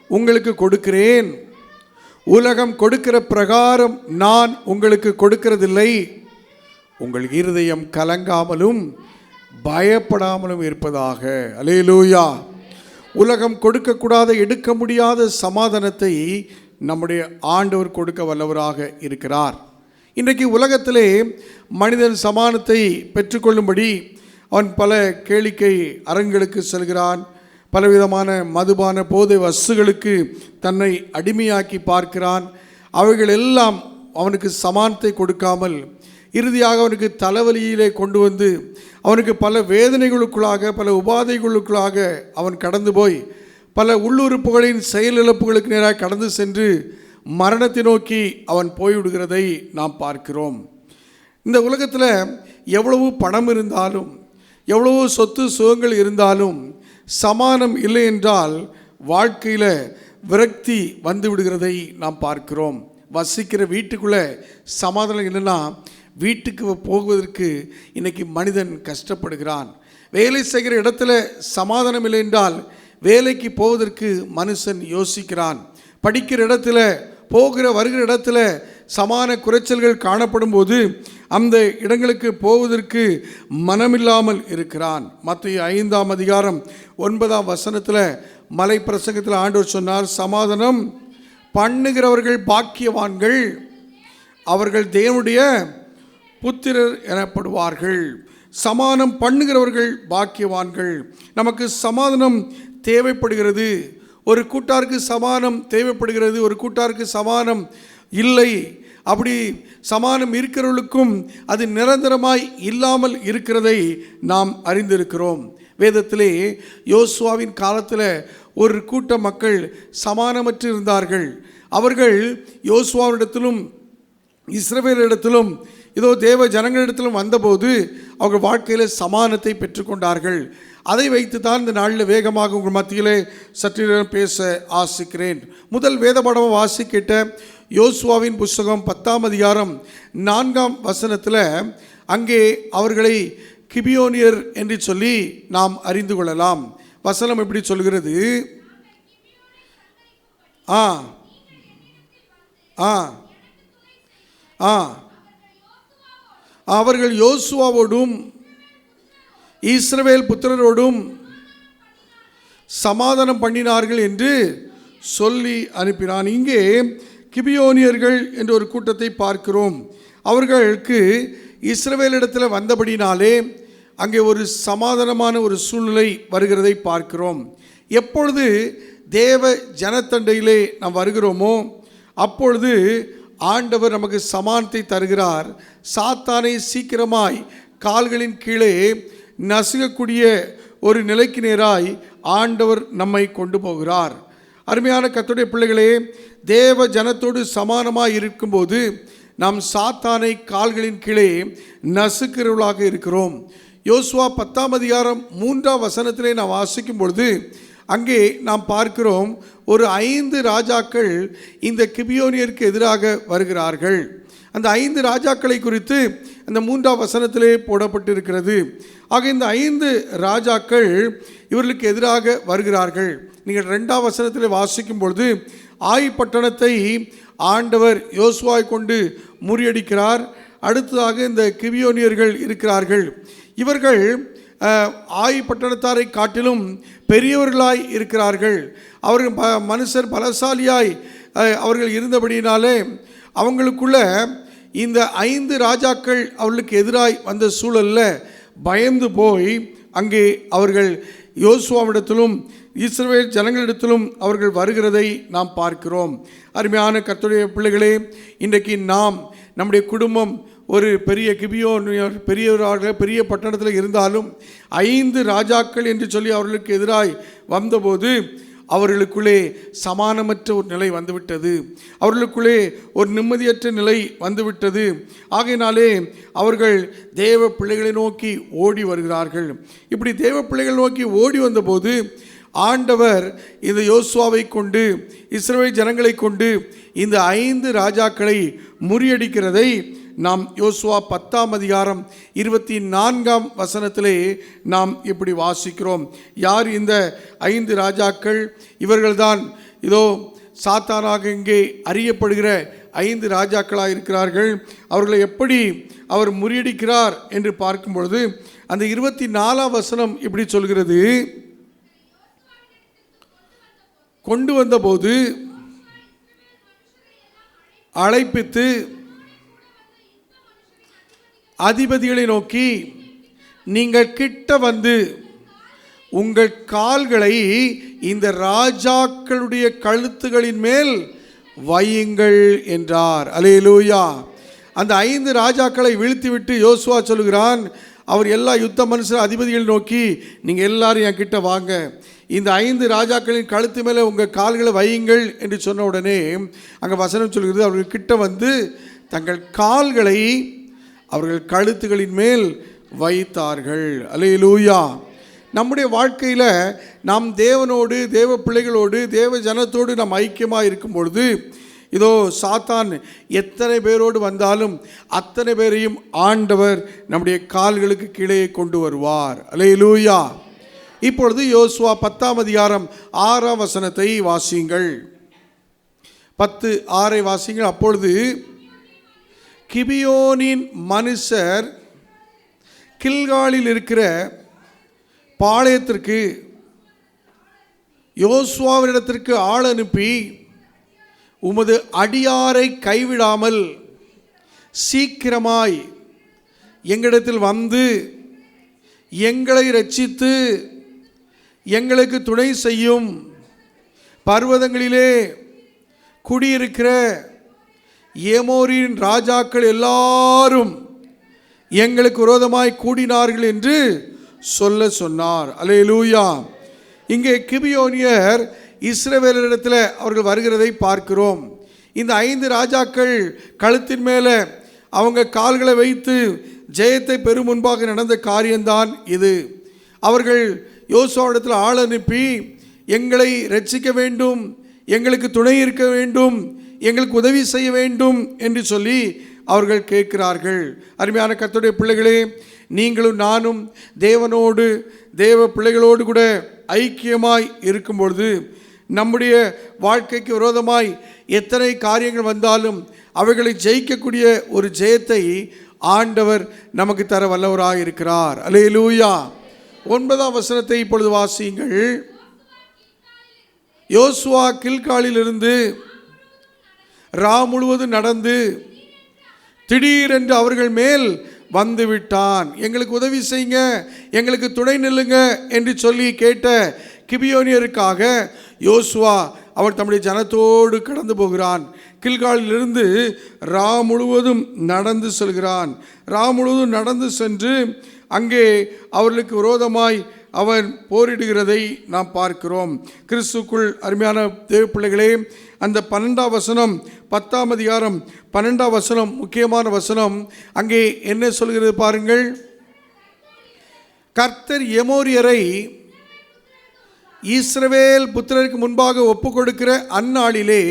உங்களுக்கு கொடுக்கிறேன். உலகம் கொடுக்கிற பிரகாரம் நான் உங்களுக்கு கொடுக்கிறதில்லை. உங்கள் இருதயம் கலங்காமலும் பயப்படாமலும் இருப்பதாக. அல்லேலூயா. உலகம் கொடுக்கக்கூடாத, எடுக்க முடியாத சமாதானத்தை நம்முடைய ஆண்டவர் கொடுக்க வல்லவராக இருக்கிறார். இன்றைக்கு உலகத்திலே மனிதன் சமாதானத்தை பெற்றுக்கொள்ளும்படி அவன் பல கேளிக்கை அரங்குகளுக்கு செல்கிறான். பலவிதமான மதுபான போதை வஸ்துகளுக்கு தன்னை அடிமையாக்கி பார்க்கிறான். அவைகள் எல்லாம் அவனுக்கு சமாதானத்தை கொடுக்காமல் இறுதியாக அவனுக்கு தலைவலியிலே கொண்டு வந்து அவனுக்கு பல வேதனைகளுக்குள்ளாக, பல உபாதைகளுக்குள்ளாக அவன் கடந்து போய் பல உள்ளுறுப்புகளின் செயலிழப்புகளுக்கு நேராக கடந்து சென்று மரணத்தை நோக்கி அவன் போய்விடுகிறதை நாம் பார்க்கிறோம். இந்த உலகத்தில் எவ்வளவு பணம் இருந்தாலும், எவ்வளவு சொத்து சுகங்கள் இருந்தாலும் சமாதானம் இல்லை என்றால் வாழ்க்கையில் விரக்தி வந்து விடுகிறதை நாம் பார்க்கிறோம். வசிக்கிற வீட்டுக்குள்ளே சமாதானம் இல்லைன்னா வீட்டுக்கு போவதற்கு இன்றைக்கி மனிதன் கஷ்டப்படுகிறான். வேலை செய்கிற இடத்துல சமாதானம் இல்லை என்றால் வேலைக்கு போவதற்கு மனுஷன் யோசிக்கிறான். படிக்கிற இடத்துல, போகிற வருகிற இடத்துல சமான குறைச்சல்கள் காணப்படும் போது அந்த இடங்களுக்கு போவதற்கு மனமில்லாமல் இருக்கிறான். மத்தேயு 5:9 மலை பிரசங்கத்தில் ஆண்டவர் சொன்னார், சமாதானம் பண்ணுகிறவர்கள் பாக்கியவான்கள், அவர்கள் தேவனுடைய புத்திரர் எனப்படுவார்கள். சமாதானம் பண்ணுகிறவர்கள் பாக்கியவான்கள். நமக்கு சமாதானம் தேவைப்படுகிறது. ஒரு கூட்டாருக்கு சமாதானம் தேவைப்படுகிறது, ஒரு கூட்டாருக்கு சமாதானம் இல்லை. அப்படி சமாதானம் இருக்கிறவர்களுக்கும் அது நிரந்தரமாய் இல்லாமல் இருக்கிறதை நாம் அறிந்திருக்கிறோம். வேதத்திலே யோசுவாவின் காலத்தில் ஒரு கூட்ட மக்கள் சமாதானமற்று இருந்தார்கள். அவர்கள் யோசுவாவிடத்திலும் இஸ்ரவேலிடத்திலும் இதோ தேவ ஜனங்களிடத்திலும் வந்தபோது அவர்கள் வாழ்க்கையில் சமாதானத்தை பெற்றுக்கொண்டார்கள். அதை வைத்து தான் இந்த நாளில் வேகமாக உங்கள் மத்தியிலே சற்று பேச ஆசிக்கிறேன். முதல் வேத பாடம் வாசிக்கிட்ட யோசுவாவின் புஸ்தகம் 10:4 அங்கே அவர்களை கிபியோனியர் என்று சொல்லி நாம் அறிந்து கொள்ளலாம். வசனம் எப்படி சொல்கிறது? அவர்கள் யோசுவாவோடும் இஸ்ரவேல் புத்திரரோடும் சமாதானம் பண்ணினார்கள் என்று சொல்லி அனுப்பினான். இங்கே கிபியோனியர்கள் என்ற ஒரு கூட்டத்தை பார்க்கிறோம். அவர்களுக்கு இஸ்ரவேலிடத்தில் வந்தபடினாலே அங்கே ஒரு சமாதானமான ஒரு சூழ்நிலை வருகிறதை பார்க்கிறோம். எப்பொழுது தேவ ஜனத்தண்டையிலே நாம் வருகிறோமோ அப்பொழுது ஆண்டவர் நமக்கு சமாதானத்தை தருகிறார். சாத்தானை சீக்கிரமாய் கால்களின் கீழே நசுகக்கூடிய ஒரு நிலைக்கு நேராய் ஆண்டவர் நம்மை கொண்டு போகிறார். அருமையான கர்த்தருடைய பிள்ளைகளே, தேவ ஜனத்தோடு சமானமாய் இருக்கும்போது நாம் சாத்தானை கால்களின் கீழே நசுக்கிறவர்களாக இருக்கிறோம். யோசுவா 10:3 நாம் வாசிக்கும் பொழுது அங்கே நாம் பார்க்கிறோம், ஒரு 5 ராஜாக்கள் இந்த கிபியோனியருக்கு எதிராக வருகிறார்கள். அந்த 5 ராஜாக்களை குறித்து அந்த 3 போடப்பட்டிருக்கிறது. ஆக இந்த 5 ராஜாக்கள் இவர்களுக்கு எதிராக வருகிறார்கள். நீங்கள் 2 வாசிக்கும் பொழுது ஆய் பட்டணத்தை ஆண்டவர் யோசுவாவை கொண்டு முறியடிக்கிறார். அடுத்ததாக இந்த கிபியோனியர்கள் இருக்கிறார்கள். இவர்கள் ஆய் பட்டணத்தாரை காட்டிலும் பெரியவர்களாய் இருக்கிறார்கள். அவர்கள் மனுஷர் பலசாலியாய் அவர்கள் இருந்தபடியினாலே அவங்களுக்குள்ள இந்த 5 ராஜாக்கள் அவர்களுக்கு எதிராய் வந்த சூழலில் பயந்து போய் அங்கே அவர்கள் யோசுவாவிடத்திலும் இஸ்ரவேல் ஜனங்களிடத்திலும் அவர்கள் வருகிறதை நாம் பார்க்கிறோம். அருமையான கர்த்தருடைய பிள்ளைகளே, இன்றைக்கு நம்முடைய குடும்பம் ஒரு பெரிய கிபியோன் பெரிய பட்டணத்தில் இருந்தாலும் 5 ராஜாக்கள் என்று சொல்லி அவர்களுக்கு எதிராய் வந்தபோது அவர்களுக்குள்ளே சமானமற்ற ஒரு நிலை வந்துவிட்டது. அவர்களுக்குள்ளே ஒரு நிம்மதியற்ற நிலை வந்துவிட்டது. ஆகையினாலே அவர்கள் தேவ பிள்ளைகளை நோக்கி ஓடி வருகிறார்கள். இப்படி தேவ பிள்ளைகள் நோக்கி ஓடி வந்தபோது ஆண்டவர் இந்த யோசுவாவை கொண்டு இஸ்ரவேல் ஜனங்களை கொண்டு இந்த 5 ராஜாக்களை முறியடிக்கிறதை நாம் யோசுவா 10ஆம் அதிகாரம் 24ஆம் வசனத்திலே நாம் இப்படி வாசிக்கிறோம். யார் இந்த 5 ராஜாக்கள்? இவர்கள்தான் இதோ சாத்தானாக இங்கே அறியப்படுகிற 5 ராஜாக்களாக இருக்கிறார்கள். அவர்களை எப்படி அவர் முறியடிக்கிறார் என்று பார்க்கும் பொழுது அந்த 24ஆம் வசனம் இப்படி சொல்கிறது. கொண்டு வந்தபோது அழைப்பித்து அதிபதிகளை நோக்கி, நீங்கள் கிட்ட வந்து உங்கள் கால்களை இந்த ராஜாக்களுடைய கழுத்துகளின் மேல் வையுங்கள் என்றார். அல்லேலூயா. அந்த 5 ராஜாக்களை வீழ்த்திவிட்டு யோசுவா சொல்கிறான், அவர் எல்லா யுத்த மனுஷர் அதிபதிகளை நோக்கி, நீங்கள் எல்லாரும் என் கிட்ட வாங்க, இந்த 5 ராஜாக்களின் கழுத்து மேலே உங்கள் கால்களை வையுங்கள் என்று சொன்ன உடனே அங்கே வசனம் சொல்கிறது, அவர்கள் கிட்ட வந்து தங்கள் கால்களை அவர்கள் கழுத்துகளின் மேல் வைத்தார்கள். அல்லேலூயா. நம்முடைய வாழ்க்கையில் நாம் தேவனோடு தேவ பிள்ளைகளோடு தேவ ஜனத்தோடு நாம் ஐக்கியமாக இருக்கும் பொழுது இதோ சாத்தான் எத்தனை பேரோடு வந்தாலும் அத்தனை பேரையும் ஆண்டவர் நம்முடைய கால்களுக்கு கீழே கொண்டு வருவார். அல்லேலூயா. இப்பொழுது யோசுவா 10ஆம் அதிகாரம் 6ஆம் வசனத்தை வாசியுங்கள். 10:6 வாசியுங்கள். அப்பொழுது கிபியோனின் மனுஷர் கில்காலில் இருக்கிற பாளையத்திற்கு யோசுவாவினிடத்திற்கு ஆள் அனுப்பி, உமது அடியாரை கைவிடாமல் சீக்கிரமாய் எங்களிடத்தில் வந்து எங்களை இரட்சித்து எங்களுக்கு துணை செய்யும், பர்வதங்களிலே குடியிருக்கிற ஏமோரின் ராஜாக்கள் எல்லாரும் எங்களுக்கு விரோதமாய் கூடினார்கள் என்று சொன்னார். அல்லேலூயா. இங்கே கிபியோனியர் இஸ்ரவேலரிடத்தில் அவர்கள் வருகிறதை பார்க்கிறோம். இந்த 5 ராஜாக்கள் கழுத்தின் மேலே அவங்க கால்களை வைத்து ஜெயத்தை பெரும் முன்பாக நடந்த காரியம்தான் இது. அவர்கள் யோசுவாவிடத்தில் ஆள் அனுப்பி, எங்களை ரட்சிக்க வேண்டும், எங்களுக்கு துணை இருக்க வேண்டும், எங்களுக்கு உதவி செய்ய வேண்டும் என்று சொல்லி அவர்கள் கேட்கிறார்கள். அருமையான கர்த்தருடைய பிள்ளைகளே, நீங்களும் நானும் தேவனோடு தேவ பிள்ளைகளோடு கூட ஐக்கியமாய் இருக்கும் பொழுது நம்முடைய வாழ்க்கைக்கு விரோதமாய் எத்தனை காரியங்கள் வந்தாலும் அவைகளை ஜெயிக்கக்கூடிய ஒரு ஜெயத்தை ஆண்டவர் நமக்கு தர வல்லவராக இருக்கிறார். அல்லேலூயா. 9ஆம் வசனத்தை இப்பொழுது வாசியுங்கள். யோசுவா கில்காலிலிருந்து முழுவதும் நடந்து திடீரென்று அவர்கள் மேல் வந்து விட்டான். எங்களுக்கு உதவி செய்யுங்க, எங்களுக்கு துணை நில்லுங்க என்று சொல்லி கேட்ட கிபியோனியருக்காக யோசுவா அவர் தம்முடைய ஜனத்தோடு கடந்து போகிறான். கில்காலிலிருந்து முழுவதும் நடந்து செல்கிறான். முழுவதும் நடந்து சென்று அங்கே அவர்களுக்கு விரோதமாய் அவன் போரிடுகிறதை நாம் பார்க்கிறோம். கிறிஸ்துக்குள் அருமையான தேவ பிள்ளைகளே, அந்த 12ஆம் வசனம் 10ஆம் அதிகாரம் 12ஆம் வசனம் முக்கியமான வசனம். அங்கே என்ன சொல்கிறது பாருங்கள். கர்த்தர் எமோரியரை இஸ்ரவேல் புத்திரருக்கு முன்பாக ஒப்பு கொடுக்கிற அந்நாளிலே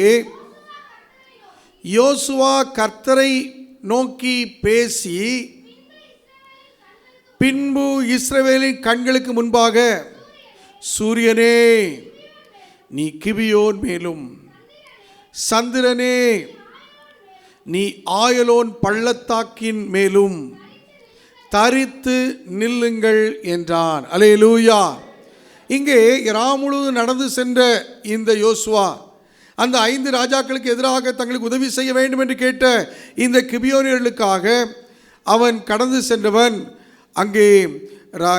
யோசுவா கர்த்தரை நோக்கி பேசி, பின்பு இஸ்ரவேலின் கண்களுக்கு முன்பாக, சூரியனே நீ கிபியோன் மேலும், சந்திரனே நீ ஆயலோன் பள்ளத்தாக்கின் மேலும், தரித்து நில்லுங்கள் என்றான். அல்லேலூயா. இங்கே இரா முழுவதும் நடந்து சென்ற இந்த யோசுவா அந்த 5 ராஜாக்களுக்கு எதிராக தங்களுக்கு உதவி செய்ய வேண்டும் என்று கேட்ட இந்த கிபியோனியர்களுக்காக அவன் கடந்து சென்றவன் அங்கே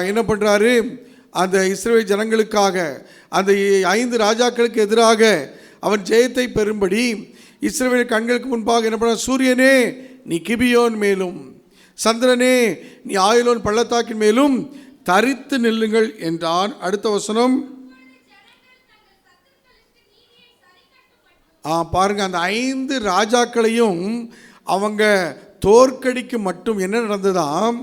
என்ன பண்ணுறாரு, அந்த இஸ்ரவேல் ஜனங்களுக்காக அந்த 5 ராஜாக்களுக்கு எதிராக அவன் ஜெயத்தை பெறும்படி இஸ்ரவேல் கண்களுக்கு முன்பாக என்ன பண்ண, சூரியனே நீ கிபியோன் மேலும், சந்திரனே நீ ஆயிலோன் பள்ளத்தாக்கின் மேலும் தரித்து நில்லுங்கள் என்றான். அடுத்த வசனம் பாருங்க, அந்த 5 ராஜாக்களையும் அவங்க தோற்கடிக்கு மட்டும் என்ன நடந்ததாம்,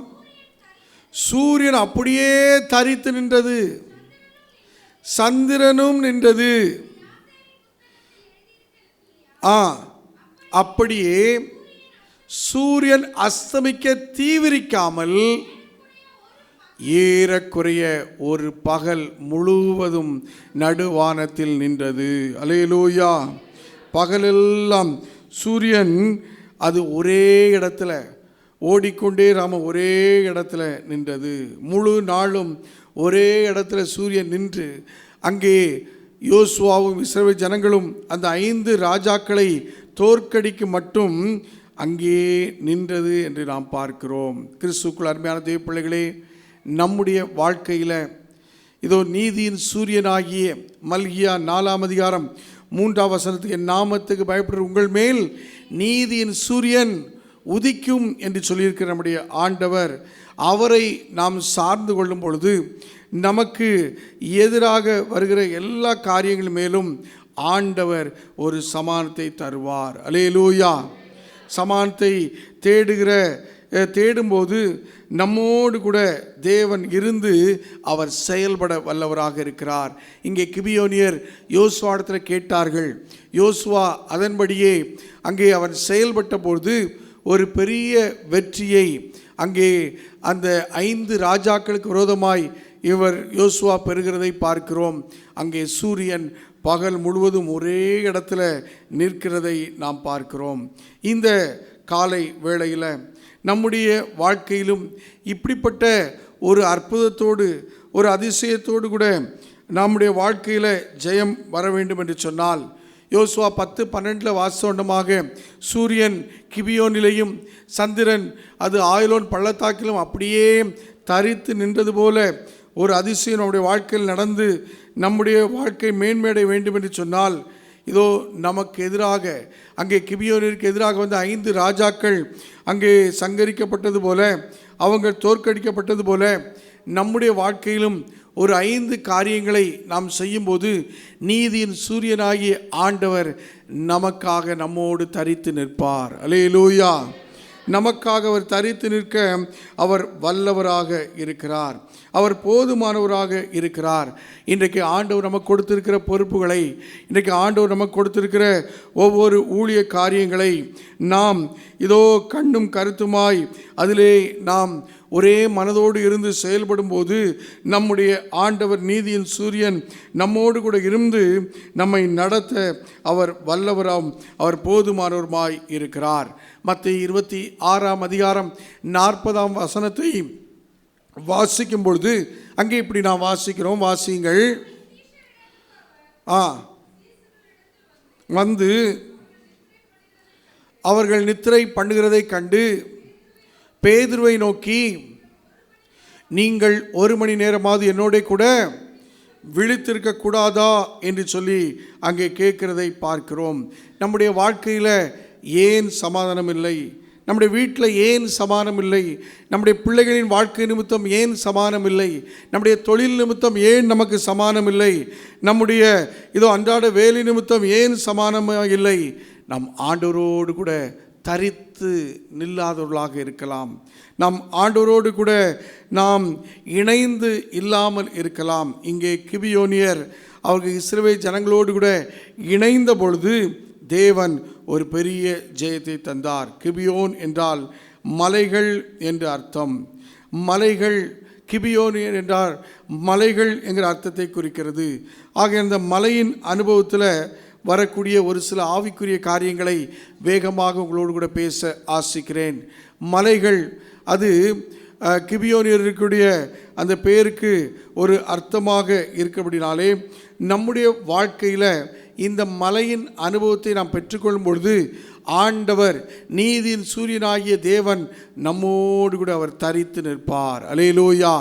சூரியன் அப்படியே தரித்து நின்றது, சந்திரனும் நின்றது. அப்படியே சூரியன் அஸ்தமிக்க தீவிரிக்காமல் ஏறக்குறைய ஒரு பகல் முழுவதும் நடுவானத்தில் நின்றது. அல்லேலூயா. பகலெல்லாம் சூரியன் அது ஒரே இடத்துல ஓடிக்கொண்டே ஒரே இடத்துல நின்றது. முழு நாளும் ஒரே இடத்துல சூரியன் நின்று அங்கே யோசுவாவும் இஸ்ரவேல் ஜனங்களும் அந்த 5 ராஜாக்களை தோற்கடிக்கு மட்டும் அங்கே நின்றது என்று நாம் பார்க்கிறோம். கிறிஸ்துவுக்குள் அருமையான தேவ பிள்ளைகளே, நம்முடைய வாழ்க்கையில் இதோ நீதியின் சூரியனாகிய மல்கியா 4ஆம் அதிகாரம் 3ஆம் வசனத்துக்கு, என் நாமத்துக்கு பயப்படுற உங்கள் மேல் நீதியின் சூரியன் உதிக்கும் என்று சொல்லியிருக்கிற நம்முடைய ஆண்டவர், அவரை நாம் சார்ந்து கொள்ளும் பொழுது நமக்கு எதிராக வருகிற எல்லா காரியங்கள் மேலும் ஆண்டவர் ஒரு சமானத்தை தருவார். அல்லேலூயா. சமானத்தை தேடும்போது நம்மோடு கூட தேவன் இருந்து அவர் செயல்பட வல்லவராக இருக்கிறார். இங்கே கிபியோனியர் யோசுவாவிடத்தில் கேட்டார்கள். யோசுவா அதன்படியே அங்கே அவன் செயல்பட்ட பொழுது ஒரு பெரிய வெற்றியை அங்கே அந்த 5 ராஜாக்களுக்கு விரோதமாய் யோசுவா பெறுகிறதை பார்க்கிறோம். அங்கே சூரியன் பகல் முழுவதும் ஒரே இடத்துல நிற்கிறதை நாம் பார்க்கிறோம். இந்த காலை வேளையில் நம்முடைய வாழ்க்கையிலும் இப்படிப்பட்ட ஒரு அற்புதத்தோடு ஒரு அதிசயத்தோடு கூட நம்முடைய வாழ்க்கையில் ஜெயம் வர வேண்டும் என்று சொன்னால், யோசுவா 10:12 வாசோண்டமாக சூரியன் கிபியோனிலையும் சந்திரன் அது ஆயிலோன் பள்ளத்தாக்கிலும் அப்படியே தரித்து நின்றது போல ஒரு அதிசயம் நம்முடைய வாழ்க்கையில் நடந்து நம்முடைய வாழ்க்கை மேன்மையடைய வேண்டும் என்று சொன்னால், இதோ நமக்கு எதிராக அங்கே கிபியோனிற்கு எதிராக வந்த 5 ராஜாக்கள் அங்கே சங்கரிக்கப்பட்டது போல, அவங்க தோற்கடிக்கப்பட்டது போல நம்முடைய வாழ்க்கையிலும் ஒரு 5 காரியங்களை நாம் செய்யும்போது நீதியின் சூரியனாகிய ஆண்டவர் நமக்காக நம்மோடு தரித்து நிற்பார். அல்லேலூயா. நமக்காக அவர் தரித்து நிற்க அவர் வல்லவராக இருக்கிறார். அவர் போதுமானவராக இருக்கிறார். இன்றைக்கு ஆண்டவர் நமக்கு கொடுத்திருக்கிற பொறுப்புகளை, இன்றைக்கு ஆண்டவர் நமக்கு கொடுத்திருக்கிற ஒவ்வொரு ஊழிய காரியங்களை நாம் இதோ கண்ணும் கருத்துமாய் அதிலே நாம் ஒரே மனதோடு இருந்து செயல்படும் போது நம்முடைய ஆண்டவர் நீதியின் சூரியன் நம்மோடு கூட இருந்து நம்மை நடத்த அவர் வல்லவராம், அவர் போதுமானவருமாய் இருக்கிறார். மத்தேயு 26ஆம் அதிகாரம் 40ஆம் வசனத்தை வாசிக்கும் பொழுது அங்கே இப்படி நாம் வாசிக்கிறோம். வாசியுங்கள். வந்து அவர்கள் நித்திரை பண்ணுகிறதை கண்டு பேதுருவை நோக்கி, நீங்கள் 1 மணி நேரமாவது என்னோட கூட விழித்திருக்க கூடாதா என்று சொல்லி அங்கே கேட்கிறதை பார்க்கிறோம். நம்முடைய வாழ்க்கையில் ஏன் சமாதானம் இல்லை? நம்முடைய வீட்டில் ஏன் சமாதானம் இல்லை? நம்முடைய பிள்ளைகளின் வாழ்க்கை நிமித்தம் ஏன் சமாதானம் இல்லை? நம்முடைய தொழில் நிமித்தம் ஏன் நமக்கு சமாதானம் இல்லை? நம்முடைய இதோ அன்றாட வேலை நிமித்தம் ஏன் சமாதானம் இல்லை? நம் ஆண்டவரோடு கூட தரித்து நில்லாதவர்களாக இருக்கலாம். நம் ஆண்டவரோடு கூட நாம் இணைந்து இல்லாமல் இருக்கலாம். இங்கே கிபியோனியர் அவர்கள் இஸ்ரவேல் ஜனங்களோடு கூட இணைந்த பொழுது தேவன் ஒரு பெரிய ஜெயத்தை தந்தார். கிபியோன் என்றால் மலைகள் என்று அர்த்தம். மலைகள், கிபியோனியர் என்றால் மலைகள் என்கிற அர்த்தத்தை குறிக்கிறது. ஆக இந்த மலையின் அனுபவத்தில் வரக்கூடிய ஒரு சில ஆவிக்குரிய காரியங்களை வேகமாக உங்களோடு கூட பேச ஆசிக்கிறேன். மலைகள் அது கிபியோனில் இருக்கக்கூடிய அந்த பெயருக்கு ஒரு அர்த்தமாக இருக்கிறபடினாலே நம்முடைய வாழ்க்கையில் இந்த மலையின் அனுபவத்தை நாம் பெற்றுக்கொள்ளும் பொழுது ஆண்டவர் நீதியின் சூரியனாகிய தேவன் நம்மோடு கூட அவர் தரித்து நிற்பார். அல்லேலூயா.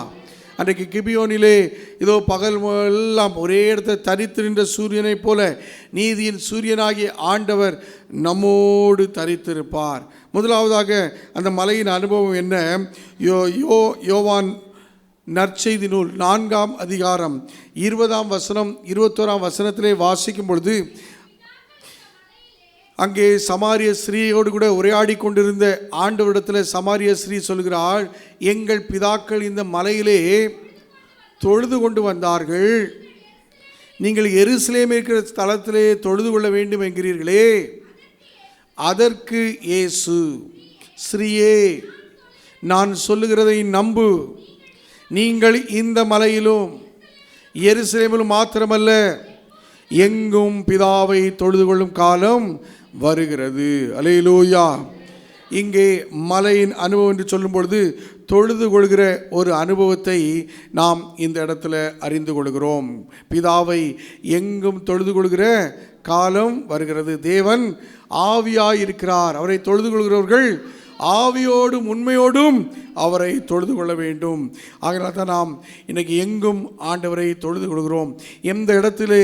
அன்றைக்கு கிபியோனிலே இதோ பகல் எல்லாம் ஒரே இடத்துல தரித்து நின்ற சூரியனைப் போல நீதியின் சூரியனாகிய ஆண்டவர் நம்மோடு தரித்திருப்பார். முதலாவதாக அந்த மலையின் அனுபவம் என்ன? யோவான் நற்செய்தி நூல் 4ஆம் அதிகாரம் 20ஆம் வசனம் 21ஆம் வசனத்திலே வாசிக்கும் பொழுது, அங்கே சமாரிய ஸ்ரீயோடு கூட உரையாடி கொண்டிருந்த ஆண்டவரிடத்தில் சமாரிய ஸ்ரீ சொல்கிறாள், எங்கள் பிதாக்கள் இந்த மலையிலே தொழுது கொண்டு வந்தார்கள், நீங்கள் எருசலேமில் இருக்கிற ஸ்தலத்திலே தொழுது கொள்ள வேண்டும் என்கிறீர்களே. அதற்கு இயேசு, ஸ்ரீயே, நான் சொல்லுகிறதை நம்பு, நீங்கள் இந்த மலையிலும் எருசலேமிலும் மாத்திரமல்ல எங்கும் பிதாவை தொழுது கொள்ளும் காலம் வருகிறது. அல்லேலூயா. இங்கே மலையின் அனுபவம் என்று சொல்லும் பொழுது தொழுது கொள்கிற ஒரு அனுபவத்தை நாம் இந்த இடத்துல அறிந்து கொள்கிறோம். பிதாவை எங்கும் தொழுது கொள்கிற காலம் வருகிறது. தேவன் ஆவியாயிருக்கிறார். அவரை தொழுது கொள்கிறவர்கள் ஆவியோடும் உண்மையோடும் அவரை தொழுது கொள்ள வேண்டும். ஆகையால் தான் நாம் இன்றைக்கி எங்கும் ஆண்டவரை தொழுது கொள்கிறோம். எந்த இடத்திலே,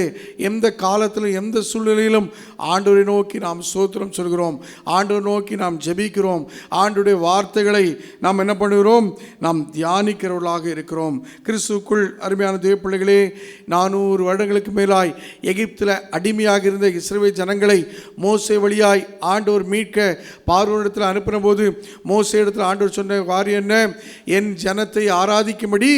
எந்த காலத்திலும், எந்த சூழ்நிலையிலும் ஆண்டவரை நோக்கி நாம் ஸ்தோத்திரம் சொல்கிறோம், ஆண்டவரை நோக்கி நாம் ஜெபிக்கிறோம், ஆண்டவருடைய வார்த்தைகளை நாம் என்ன பண்ணுகிறோம், நாம் தியானிக்கிறவர்களாக இருக்கிறோம். கிறிஸ்துவுக்குள் அருமையான தேவ பிள்ளைகளே, 400 வருடங்களுக்கு மேலாய் எகிப்தில் அடிமையாக இருந்த இஸ்ரவேல் ஜனங்களை மோசே வழியாய் ஆண்டவர் மீட்க பார்வோனிடத்தில் அனுப்பின போது மோசே இடத்தில் ஆண்டவர் சொன்ன காரியம் என்ன? என் ஜனத்தை ஆராதிக்கும்படி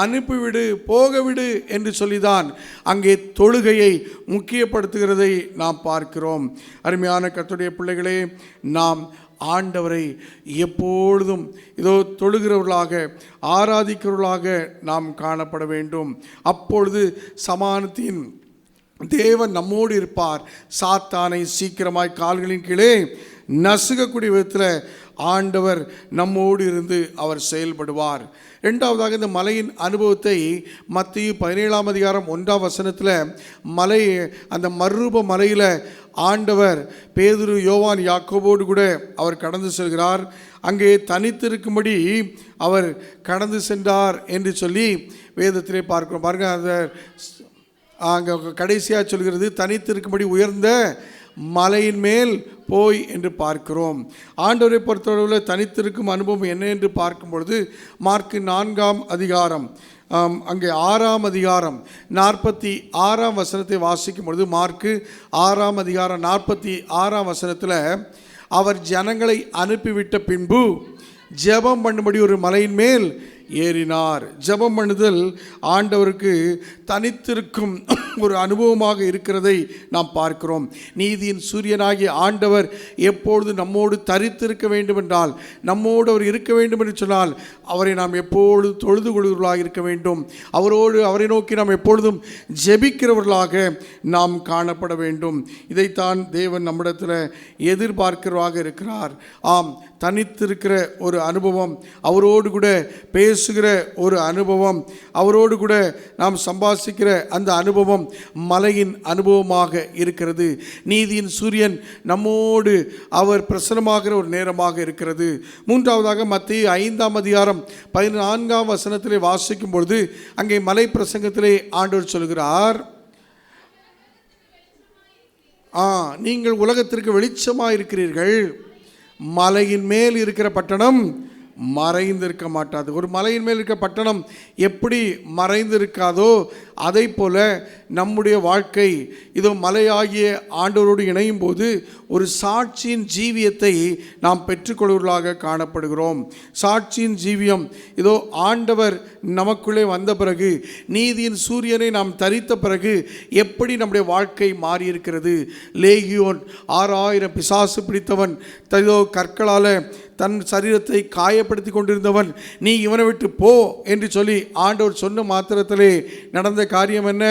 அனுப்பிவிடு, போகவிடு என்று சொல்லிதான் அங்கே தொழுகையை முக்கியப்படுத்துகிறதை நாம் பார்க்கிறோம். அருமையான கர்த்தருடைய பிள்ளைகளே, நாம் ஆண்டவரை எப்பொழுதும் இதோ தொழுகிறவர்களாக, ஆராதிக்கிறவர்களாக நாம் காணப்பட வேண்டும். அப்பொழுது சமாதானத்தின் தேவன் நம்மோடு இருப்பார். சாத்தானை சீக்கிரமாய் கால்களின் கீழே நசுக்கக்கூடிய விதத்தில் ஆண்டவர் நம்மோடு இருந்து அவர் செயல்படுவார். இரண்டாவதாக இந்த மலையின் அனுபவத்தை மத்தேயு 17ஆம் அதிகாரம் 1ஆம் வசனத்தில் மலை, அந்த மறுரூப மலையில் ஆண்டவர் பேதுரு, யோவான், யாக்கோபோடு கூட அவர் கடந்து செல்கிறார். அங்கே தனித்திருக்கும்படி அவர் கடந்து சென்றார் என்று சொல்லி வேதத்திலே பார்க்கிறோம். பாருங்க, அந்த அங்கே கடைசியாக சொல்கிறது, தனித்திருக்கும்படி உயர்ந்த மலையின் மேல் போய் என்று பார்க்கிறோம். ஆண்டவரை பொறுத்தளவில் தனித்திருக்கும் அனுபவம் என்ன என்று பார்க்கும் பொழுது மார்க்கு 4ஆம் அதிகாரம் அங்கே 6ஆம் அதிகாரம் 46ஆம் வசனத்தை வாசிக்கும் பொழுது, மார்க்கு 6ஆம் அதிகாரம் 46ஆம் வசனத்தில், அவர் ஜனங்களை அனுப்பிவிட்ட பின்பு ஜெபம் பண்ணும்படி ஒரு மலையின் மேல் ஏறினார். ஜெபம் பண்ணுதல் ஆண்டவருக்கு தனித்திருக்கும் ஒரு அனுபவமாக இருக்கிறதை நாம் பார்க்கிறோம். நீதியின் சூரியனாகிய ஆண்டவர் எப்பொழுது நம்மோடு தரித்திருக்க வேண்டும் என்றால், நம்மோடு அவர் இருக்க வேண்டும் என்று சொன்னால், அவரை நாம் எப்பொழுது தொழுது கொள்கிறவர்களாக இருக்க வேண்டும். அவரை நோக்கி நாம் எப்பொழுதும் ஜெபிக்கிறவர்களாக நாம் காணப்பட வேண்டும். இதைத்தான் தேவன் நம்மிடத்தில் எதிர்பார்க்கிறவராக இருக்கிறார். ஆம், தனித்திருக்கிற ஒரு அனுபவம், அவரோடு கூட பேசுகிற ஒரு அனுபவம், அவரோடு கூட நாம் சம்பாஷிக்கிற அந்த அனுபவம் மலையின் அனுபவமாக இருக்கிறது. நீதியின் சூரியன் நம்மோடு அவர் பிரசன்னமாகிற ஒரு நேரமாக இருக்கிறது. மூன்றாவதாக மத்தேயு 5ஆம் அதிகாரம் 14ஆம் வசனத்திலே வாசிக்கும் பொழுது அங்கே மலை பிரசங்கத்திலே ஆண்டவர் சொல்கிறார், நீங்கள் உலகத்திற்கு வெளிச்சமாக இருக்கிறீர்கள். மலையின் மேல் இருக்கிற பட்டணம் மறைந்திருக்க மாட்டாது. ஒரு மலையின் மேல் இருக்க பட்டணம் எப்படி மறைந்திருக்காதோ அதை போல நம்முடைய வாழ்க்கை இதோ மலையாகிய ஆண்டவரோடு இணையும் போது ஒரு சாட்சியின் ஜீவியத்தை நாம் பெற்றுக்கொள்வர்களாக காணப்படுகிறோம். சாட்சியின் ஜீவியம் இதோ ஆண்டவர் நமக்குள்ளே வந்த பிறகு, நீதியின் சூரியனை நாம் தரித்த பிறகு எப்படி நம்முடைய வாழ்க்கை மாறியிருக்கிறது. லேகியோன் 6000 பிசாசு பிடித்தவன், இதோ கற்களால் தன் சரீரத்தை காயப்படுத்தி கொண்டிருந்தவன், நீ இவனை விட்டு போ என்று சொல்லி ஆண்டவர் சொன்ன மாத்திரத்திலே நடந்த காரியம் என்ன?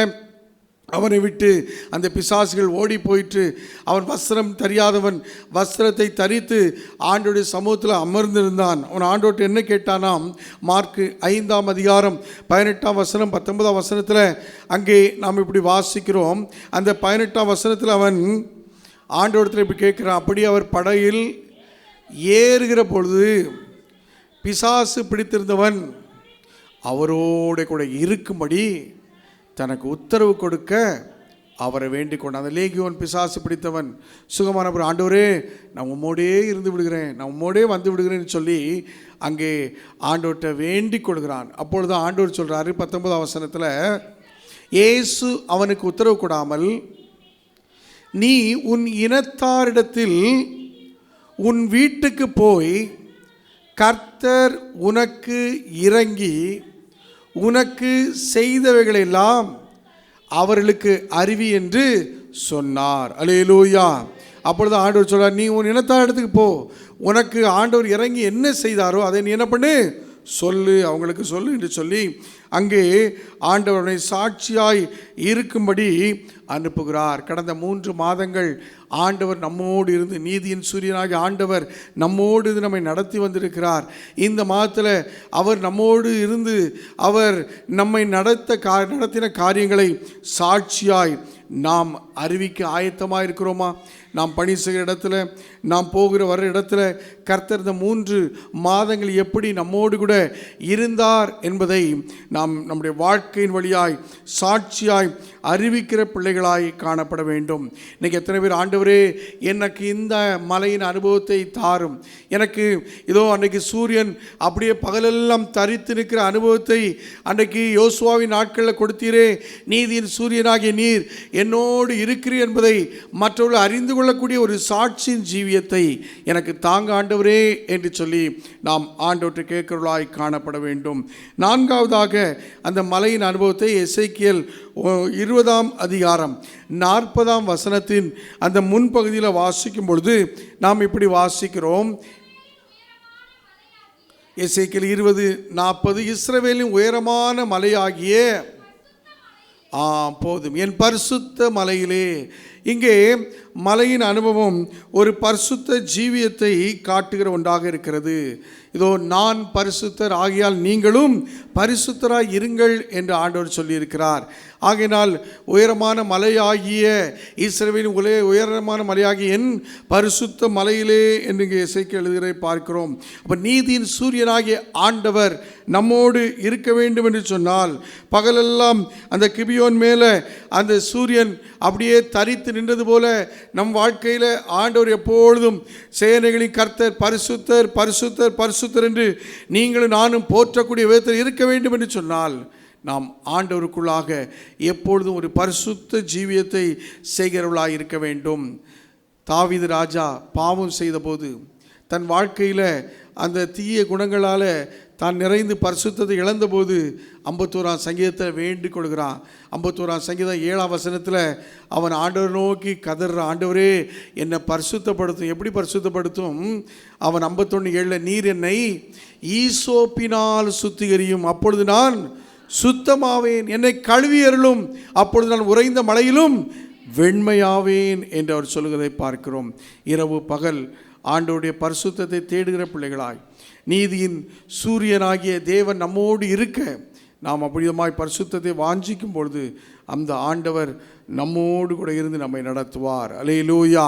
அவனை விட்டு அந்த பிசாசுகள் ஓடி போயிட்டு அவன் வஸ்திரம் தெரியாதவன் வஸ்திரத்தை தரித்து ஆண்டோடைய சமூகத்தில் அமர்ந்திருந்தான். அவன் ஆண்டோட்டு என்ன கேட்டானாம்? மார்க்கு 5ஆம் அதிகாரம் 18ஆம் வசனம் 19ஆம் வசனத்தில் அங்கே நாம் இப்படி வாசிக்கிறோம். அந்த 18ஆம் வசனத்தில் அவன் ஆண்டோடத்தில் இப்படி கேட்குறான். அப்படி அவர் படகில் ஏறுகிற பொழுது பிசாசு பிடித்திருந்தவன் அவரோட கூட இருக்கும்படி தனக்கு உத்தரவு கொடுக்க அவரை வேண்டிக் கொண்டான். அந்த லேகியோன் பிசாசு பிடித்தவன் சுகமான பிறகு, ஆண்டவரே நான் உம்மோடே இருந்து விடுகிறேன், நான் உம்மோடே வந்து விடுகிறேன்னு சொல்லி அங்கே ஆண்டவர்கிட்ட வேண்டிக் கொள்கிறான். அப்பொழுது ஆண்டவர் சொல்கிறாரு 19ஆம் வசனத்தில், இயேசு அவனுக்கு உத்தரவு கொடாமல் நீ உன் இனத்தாரிடத்தில் உன் வீட்டுக்கு போய் கர்த்தர் உனக்கு இறங்கி உனக்கு செய்தவைகளெல்லாம் அவர்களுக்கு அறிவி என்று சொன்னார். அல்லேலூயா. அப்பொழுது ஆண்டவர் சொல்றார், நீ உன் இனத்தார் இடத்துக்கு போ, உனக்கு ஆண்டவர் இறங்கி என்ன செய்தாரோ அதை நீ என்ன பண்ணு, சொல்லு, அவங்களுக்கு சொல்லு என்று சொல்லி அங்கே ஆண்டவரை சாட்சியாய் இருக்கும்படி அனுப்புகிறார். கடந்த 3 மாதங்கள் ஆண்டவர் நம்மோடு இருந்து, நீதியின் சூரியனாகி ஆண்டவர் நம்மோடு இருந்து நம்மை நடத்தி வந்திருக்கிறார். இந்த மாதத்தில் அவர் நம்மோடு இருந்து அவர் நம்மை நடத்தின காரியங்களை சாட்சியாய் நாம் அறிவிக்க ஆயத்தமாக இருக்கிறோமா? நாம் பணி செய்கிற இடத்துல, நாம் வர்ற இடத்துல கர்த்தர் இந்த 3 மாதங்கள் எப்படி நம்மோடு கூட இருந்தார் என்பதை நாம் நம்முடைய வாழ்க்கையின் வழியாய் சாட்சியாய் அறிவிக்கிற பிள்ளைகளாய் காணப்பட வேண்டும். இன்றைக்கி எத்தனை பேர், ஆண்டவரே எனக்கு இந்த மலையின் அனுபவத்தை தாரும், எனக்கு இதோ அன்றைக்கு சூரியன் அப்படியே பகலெல்லாம் தரித்து நிற்கிற அனுபவத்தை அன்றைக்கு யோசுவாவின் நாட்களில் கொடுத்தீரே, நீதியின் சூரியனாகிய நீர் என்னோடு இருக்கிறீர் என்பதை மற்றவர்கள் அறிந்து கொள்ளக்கூடிய ஒரு சாட்சியின் ஜீவியத்தை எனக்கு தாங்க ஆண்டவரே என்று சொல்லி நாம் ஆண்டவற்றை கேட்கிறவர்களாய் காணப்பட வேண்டும். 4ஆவதாக அந்த மலையின் அனுபவத்தை எசேக்கியேல் 20ஆம் அதிகாரம் 40ஆம் வசனத்தின் அந்த முன்பகுதியில் வாசிக்கும் பொழுது நாம் இப்படி வாசிக்கிறோம். எசேக்கியேல் 20:40, இஸ்ரவேலின் உயரமான மலையாகிய போதும் என் பரிசுத்த மலையிலே. இங்கே மலையின் அனுபவம் ஒரு பரிசுத்த ஜீவியத்தை காட்டுகிற ஒன்றாக இருக்கிறது. இதோ நான் பரிசுத்தர் ஆகியால் நீங்களும் பரிசுத்தராய் இருங்கள் என்று ஆண்டவர் சொல்லியிருக்கிறார். ஆகையினால் உயரமான மலையாகிய இஸ்ரவேலின் உயரமான மலையாகிய என் பரிசுத்த மலையிலே என்று இங்கே எசேக்கியேல் எழுதுகிறதை பார்க்கிறோம். அப்போ நீதியின் சூரியனாகிய ஆண்டவர் நம்மோடு இருக்க வேண்டும் என்று சொன்னால், பகலெல்லாம் அந்த கிபியோன் மேலே அந்த சூரியன் அப்படியே தரித்து நின்றது போல நம் வாழ்க்கையில் ஆண்டவர் எப்பொழுதும் சேனைகளின் கர்த்தர் பரிசுத்தர் பரிசுத்தர் பரிசுத்தர் என்று நீங்களும் நானும் போற்றக்கூடிய விதத்தில் இருக்க வேண்டும் என்று சொன்னால், நாம் ஆண்டவருக்குள்ளாக எப்பொழுதும் ஒரு பரிசுத்த ஜீவியத்தை செய்கிறவர்களாக இருக்க வேண்டும். தாவீது ராஜா பாவம் செய்தபோது தன் வாழ்க்கையில் அந்த தீய குணங்களால் தான் நிறைந்து பரிசுத்தத்தை இழந்தபோது 51ஆம் சங்கீதத்தை வேண்டிக் கொள்கிறான். 51ஆம் சங்கீதம் 7ஆம் வசனத்தில் அவன் ஆண்டவர் நோக்கி கதற, ஆண்டவரே என்னை பரிசுத்தப்படுத்தும். எப்படி பரிசுத்தப்படுத்தும்? அவன் 51:7 நீர் என்னை ஈசோப்பினால் சுத்திகரியும், அப்பொழுது நான் சுத்தமாவேன், என்னை கழுவி அருளும், அப்பொழுது நான் உறைந்த மலையிலும் வெண்மையாவேன் என்று அவர் சொல்லுவதை பார்க்கிறோம். இரவு பகல் ஆண்டவருடைய பரிசுத்தத்தை தேடுகிற பிள்ளைகளாய், நீதியின் சூரியனாகிய தேவன் நம்மோடு இருக்க நாம் அப்படியமாய் பரிசுத்தத்தை வாஞ்சிக்கும் பொழுது அந்த ஆண்டவர் நம்மோடு கூட இருந்து நம்மை நடத்துவார். அல்லேலூயா.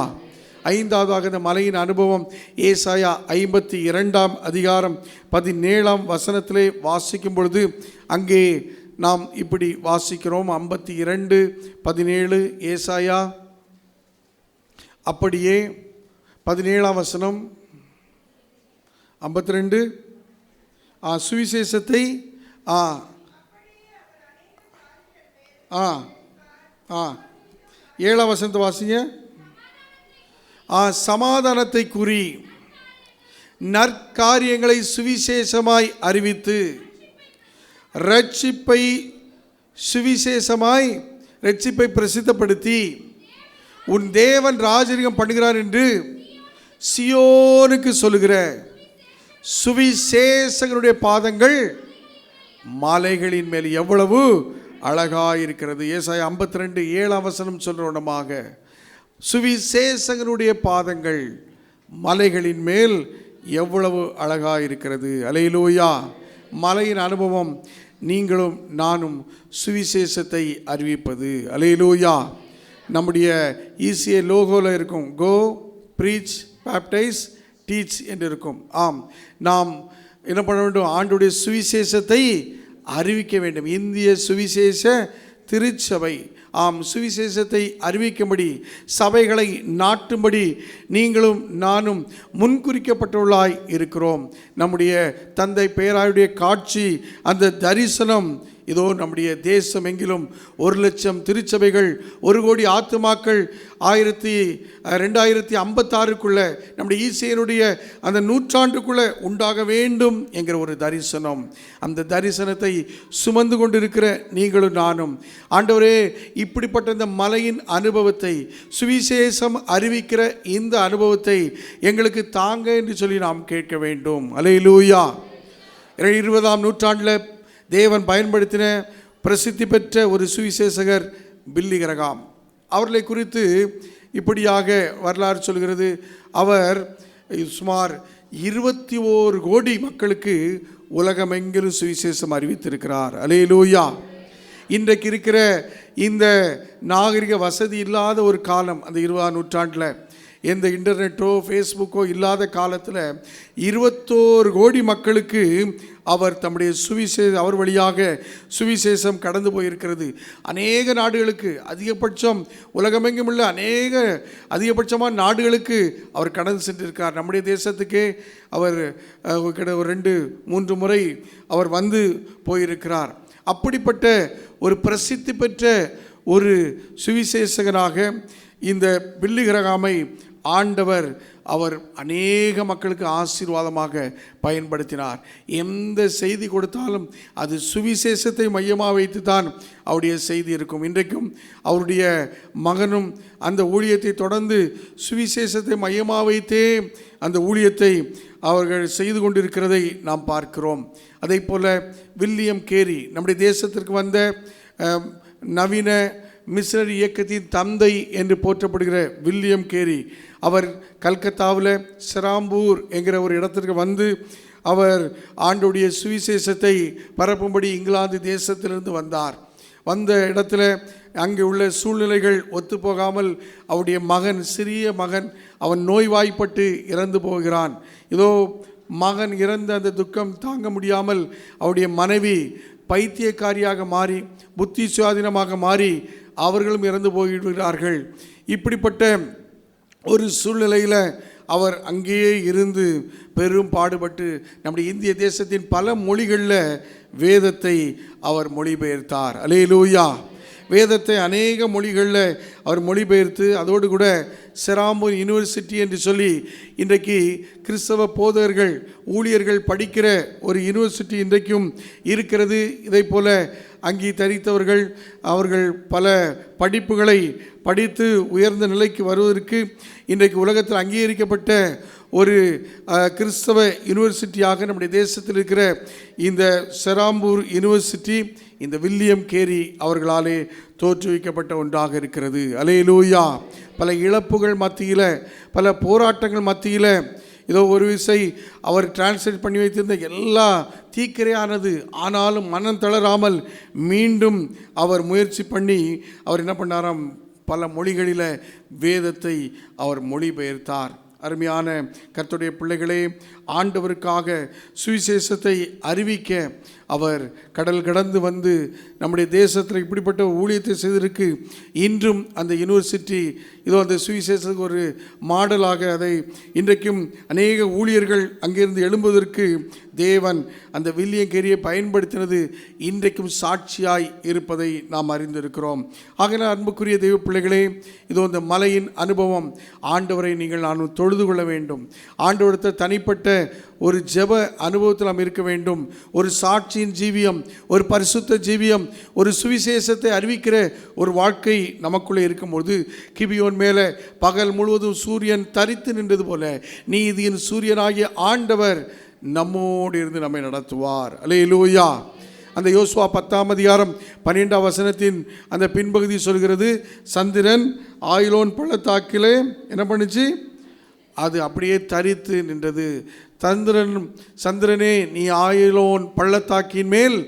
5ஆவதாக இந்த மலையின் அனுபவம் ஏசாயா 52ஆம் அதிகாரம் 17ஆம் வசனத்திலே வாசிக்கும் பொழுது அங்கே நாம் இப்படி வாசிக்கிறோம். 52:17 ஏசாயா, அப்படியே 17ஆம் வசனம் 52 சுவிசேஷத்தை 7ஆம் வசனத்தை வாசிங்க. சமாதானத்தை கூறி நற்காரியங்களை சுவிசேஷமாய் அறிவித்து ரட்சிப்பை பிரசித்தப்படுத்தி உன் தேவன் ராஜரிகம் பண்ணுகிறார் என்று சியோனுக்கு சொல்லுகிற சுவிசேஷகருடைய பாதங்கள் மலைகளின் மேல் எவ்வளவு அழகாயிருக்கிறது. ஏசாயா 52:7 சொல்றோமாக, சுவிசேஷகனுடைய பாதங்கள் மலைகளின் மேல் எவ்வளவு அழகாயிருக்கிறது. அல்லேலூயா. மலையின் அனுபவம் நீங்களும் நானும் சுவிசேஷத்தை அறிவிப்பது. அல்லேலூயா. நம்முடைய ஈசிஏ லோகோவில் இருக்கும், கோ ப்ரீச் பேப்டைஸ் டீச் என்று இருக்கும். ஆம், நாம் என்ன பண்ண வேண்டும்? ஆண்டுடைய சுவிசேஷத்தை அறிவிக்க வேண்டும். இந்திய சுவிசேஷ திருச்சபை, ஆம், சுவிசேஷத்தை அறிவிக்கும்படி, சபைகளை நாட்டும்படி நீங்களும் நானும் முன்குறிக்கப்பட்டுள்ளாய் இருக்கிறோம். நம்முடைய தந்தை பேராயுடைய காட்சி, அந்த தரிசனம், இதோ நம்முடைய தேசம் எங்கிலும் 1,00,000 திருச்சபைகள், 1 கோடி ஆத்துமாக்கள் 2056 நம்முடைய ஈசையனுடைய அந்த நூற்றாண்டுக்குள்ளே உண்டாக வேண்டும் என்கிற ஒரு தரிசனம். அந்த தரிசனத்தை சுமந்து கொண்டிருக்கிற நீங்களும் நானும், ஆண்டவரே, இப்படிப்பட்ட இந்த மலையின் அனுபவத்தை, சுவிசேஷம் அறிவிக்கிற இந்த அனுபவத்தை எங்களுக்கு தாங்க என்று சொல்லி நாம் கேட்க வேண்டும். அல்லேலூயா. 20ஆம் நூற்றாண்டில் தேவன் பயன்படுத்தின பிரசித்தி பெற்ற ஒரு சுவிசேஷகர் பில்லி கிரகாம். அவர்களை குறித்து இப்படியாக வரலாறு சொல்கிறது. அவர் சுமார் 21 கோடி மக்களுக்கு உலகமெங்கிலும் சுவிசேஷம் அறிவித்திருக்கிறார். அல்லேலூயா. இன்றைக்கு இருக்கிற இந்த நாகரிக வசதி இல்லாத ஒரு காலம், அந்த 20ஆம் நூற்றாண்டில் எந்த இன்டர்நெட்டோ ஃபேஸ்புக்கோ இல்லாத காலத்தில் 21 கோடி மக்களுக்கு அவர் தம்முடைய அவர் வழியாக சுவிசேஷம் கடந்து போயிருக்கிறது. அநேக நாடுகளுக்கு, அதிகபட்சம் உலகமெங்கும் உள்ள அதிகபட்சமான நாடுகளுக்கு அவர் கடந்து சென்றிருக்கார். நம்முடைய தேசத்துக்கே அவர் ஒரு 2-3 முறை அவர் வந்து போயிருக்கிறார். அப்படிப்பட்ட ஒரு பிரசித்தி பெற்ற ஒரு சுவிசேஷகனாக இந்த பில்லி கிரகாமை ஆண்டவர் அவர் அநேக மக்களுக்கு ஆசீர்வாதமாக பயன்படுத்தினார். எந்த செய்தி கொடுத்தாலும் அது சுவிசேஷத்தை மையமாக வைத்து தான் அவருடைய செய்தி இருக்கும். இன்றைக்கும் அவருடைய மகனும் அந்த ஊழியத்தை தொடர்ந்து சுவிசேஷத்தை மையமாக வைத்தே அந்த ஊழியத்தை அவர்கள் செய்து கொண்டிருக்கிறதை நாம் பார்க்கிறோம். அதே போல் வில்லியம் கேரி, நம்முடைய தேசத்திற்கு வந்த நவீன மிஷனரி இயக்கத்தின் தந்தை என்று போற்றப்படுகிற வில்லியம் கேரி, அவர் கல்கத்தாவில் செராம்பூர் என்கிற ஒரு இடத்திற்கு வந்து அவர் ஆண்டுடைய சுவிசேஷத்தை பரப்பும்படி இங்கிலாந்து தேசத்திலிருந்து வந்தார். வந்த இடத்துல அங்கே உள்ள சூழ்நிலைகள் ஒத்துப்போகாமல் அவருடைய மகன், சிறிய மகன், அவன் நோய்வாய்ப்பட்டு இறந்து போகிறான். இதோ மகன் இறந்த அந்த துக்கம் தாங்க முடியாமல் அவருடைய மனைவி பைத்தியக்காரியாக மாறி, புத்தி சுயாதீனமாக மாறி அவர்களும் இறந்து போய்விடுகிறார்கள். இப்படிப்பட்ட ஒரு சூழ்நிலையில் அவர் அங்கேயே இருந்து பெரும் பாடுபட்டு நம்முடைய இந்திய தேசத்தின் பல மொழிகளில் வேதத்தை அவர் மொழிபெயர்த்தார். அல்லேலூயா. வேதத்தை அநேக மொழிகளில் அவர் மொழிபெயர்த்து, அதோடு கூட செராம்பூர் யூனிவர்சிட்டி என்று சொல்லி இன்றைக்கு கிறிஸ்தவ போதகர்கள், ஊழியர்கள் படிக்கிற ஒரு யூனிவர்சிட்டி இன்றைக்கும் இருக்கிறது. இதை போல அங்கி தரித்தவர்கள் அவர்கள் பல படிப்புகளை படித்து உயர்ந்த நிலைக்கு வருவதற்கு இன்றைக்கு உலகத்தில் அங்கீகரிக்கப்பட்ட ஒரு கிறிஸ்தவ யூனிவர்சிட்டியாக நம்முடைய தேசத்தில் இருக்கிற இந்த செராம்பூர் யூனிவர்சிட்டி இந்த வில்லியம் கேரி அவர்களாலே தோற்றுவிக்கப்பட்ட ஒன்றாக இருக்கிறது. அல்லேலூயா. பல இழப்புகள் மத்தியில், பல போராட்டங்கள் மத்தியில், இதோ ஒரு விசை அவர் டிரான்ஸ்லேட் பண்ணி வைத்திருந்த எல்லா தீக்கிரையானது, ஆனாலும் மனம் தளராமல் மீண்டும் அவர் முயற்சி பண்ணி அவர் என்ன பண்ணாராம், பல மொழிகளில் வேதத்தை அவர் மொழிபெயர்த்தார். அருமையான கர்த்தருடைய பிள்ளைகளே, ஆண்டவருக்காக சுவிசேஷத்தை அறிவிக்க அவர் கடல் கடந்து வந்து நம்முடைய தேசத்தில் இப்படிப்பட்ட ஊழியத்தை செய்திருக்கு. இன்றும் அந்த யூனிவர்சிட்டி இதோ அந்த சுவிசேஷத்துக்கு ஒரு மாடலாக அதை இன்றைக்கும் அநேக ஊழியர்கள் அங்கிருந்து எழும்புவதற்கு தேவன் அந்த வில்லியம் கேரியை பயன்படுத்தினது இன்றைக்கும் சாட்சியாய் இருப்பதை நாம் அறிந்திருக்கிறோம். ஆகையால் அன்புக்குரிய தெய்வ பிள்ளைகளே, இதோ இந்த மலையின் அனுபவம், ஆண்டவரை நீங்கள் நான் தொழுது கொள்ள வேண்டும். ஆண்டவரத்தை தனிப்பட்ட ஒரு ஜெப அனுபவத்தில் நாம் இருக்க வேண்டும். ஒரு சாட்சியின் ஜீவியம், ஒரு பரிசுத்த ஜீவியம், ஒரு சுவிசேஷத்தை அறிவிக்கிற ஒரு வாழ்க்கை நமக்குள்ளே இருக்கும்போது கிபியோன் மேலே பகல் முழுவதும் சூரியன் தரித்து நின்றது போல நீதியின் சூரியனாகிய ஆண்டவர் நம்மோடு இருந்து நம்மை நடத்துவார். அல்லேலூயா. அந்த யோசுவா 10ஆம் அதிகாரம் 12ஆம் வசனத்தின் அந்த பின்பகுதி சொல்கிறது, சந்திரன் ஆயிலோன் பள்ளத்தாக்கிலே என்ன பண்ணுச்சு, அது அப்படியே தரித்து நின்றது. சந்திரனே நீ ஆயிலோன் பள்ளத்தாக்கின் மேல்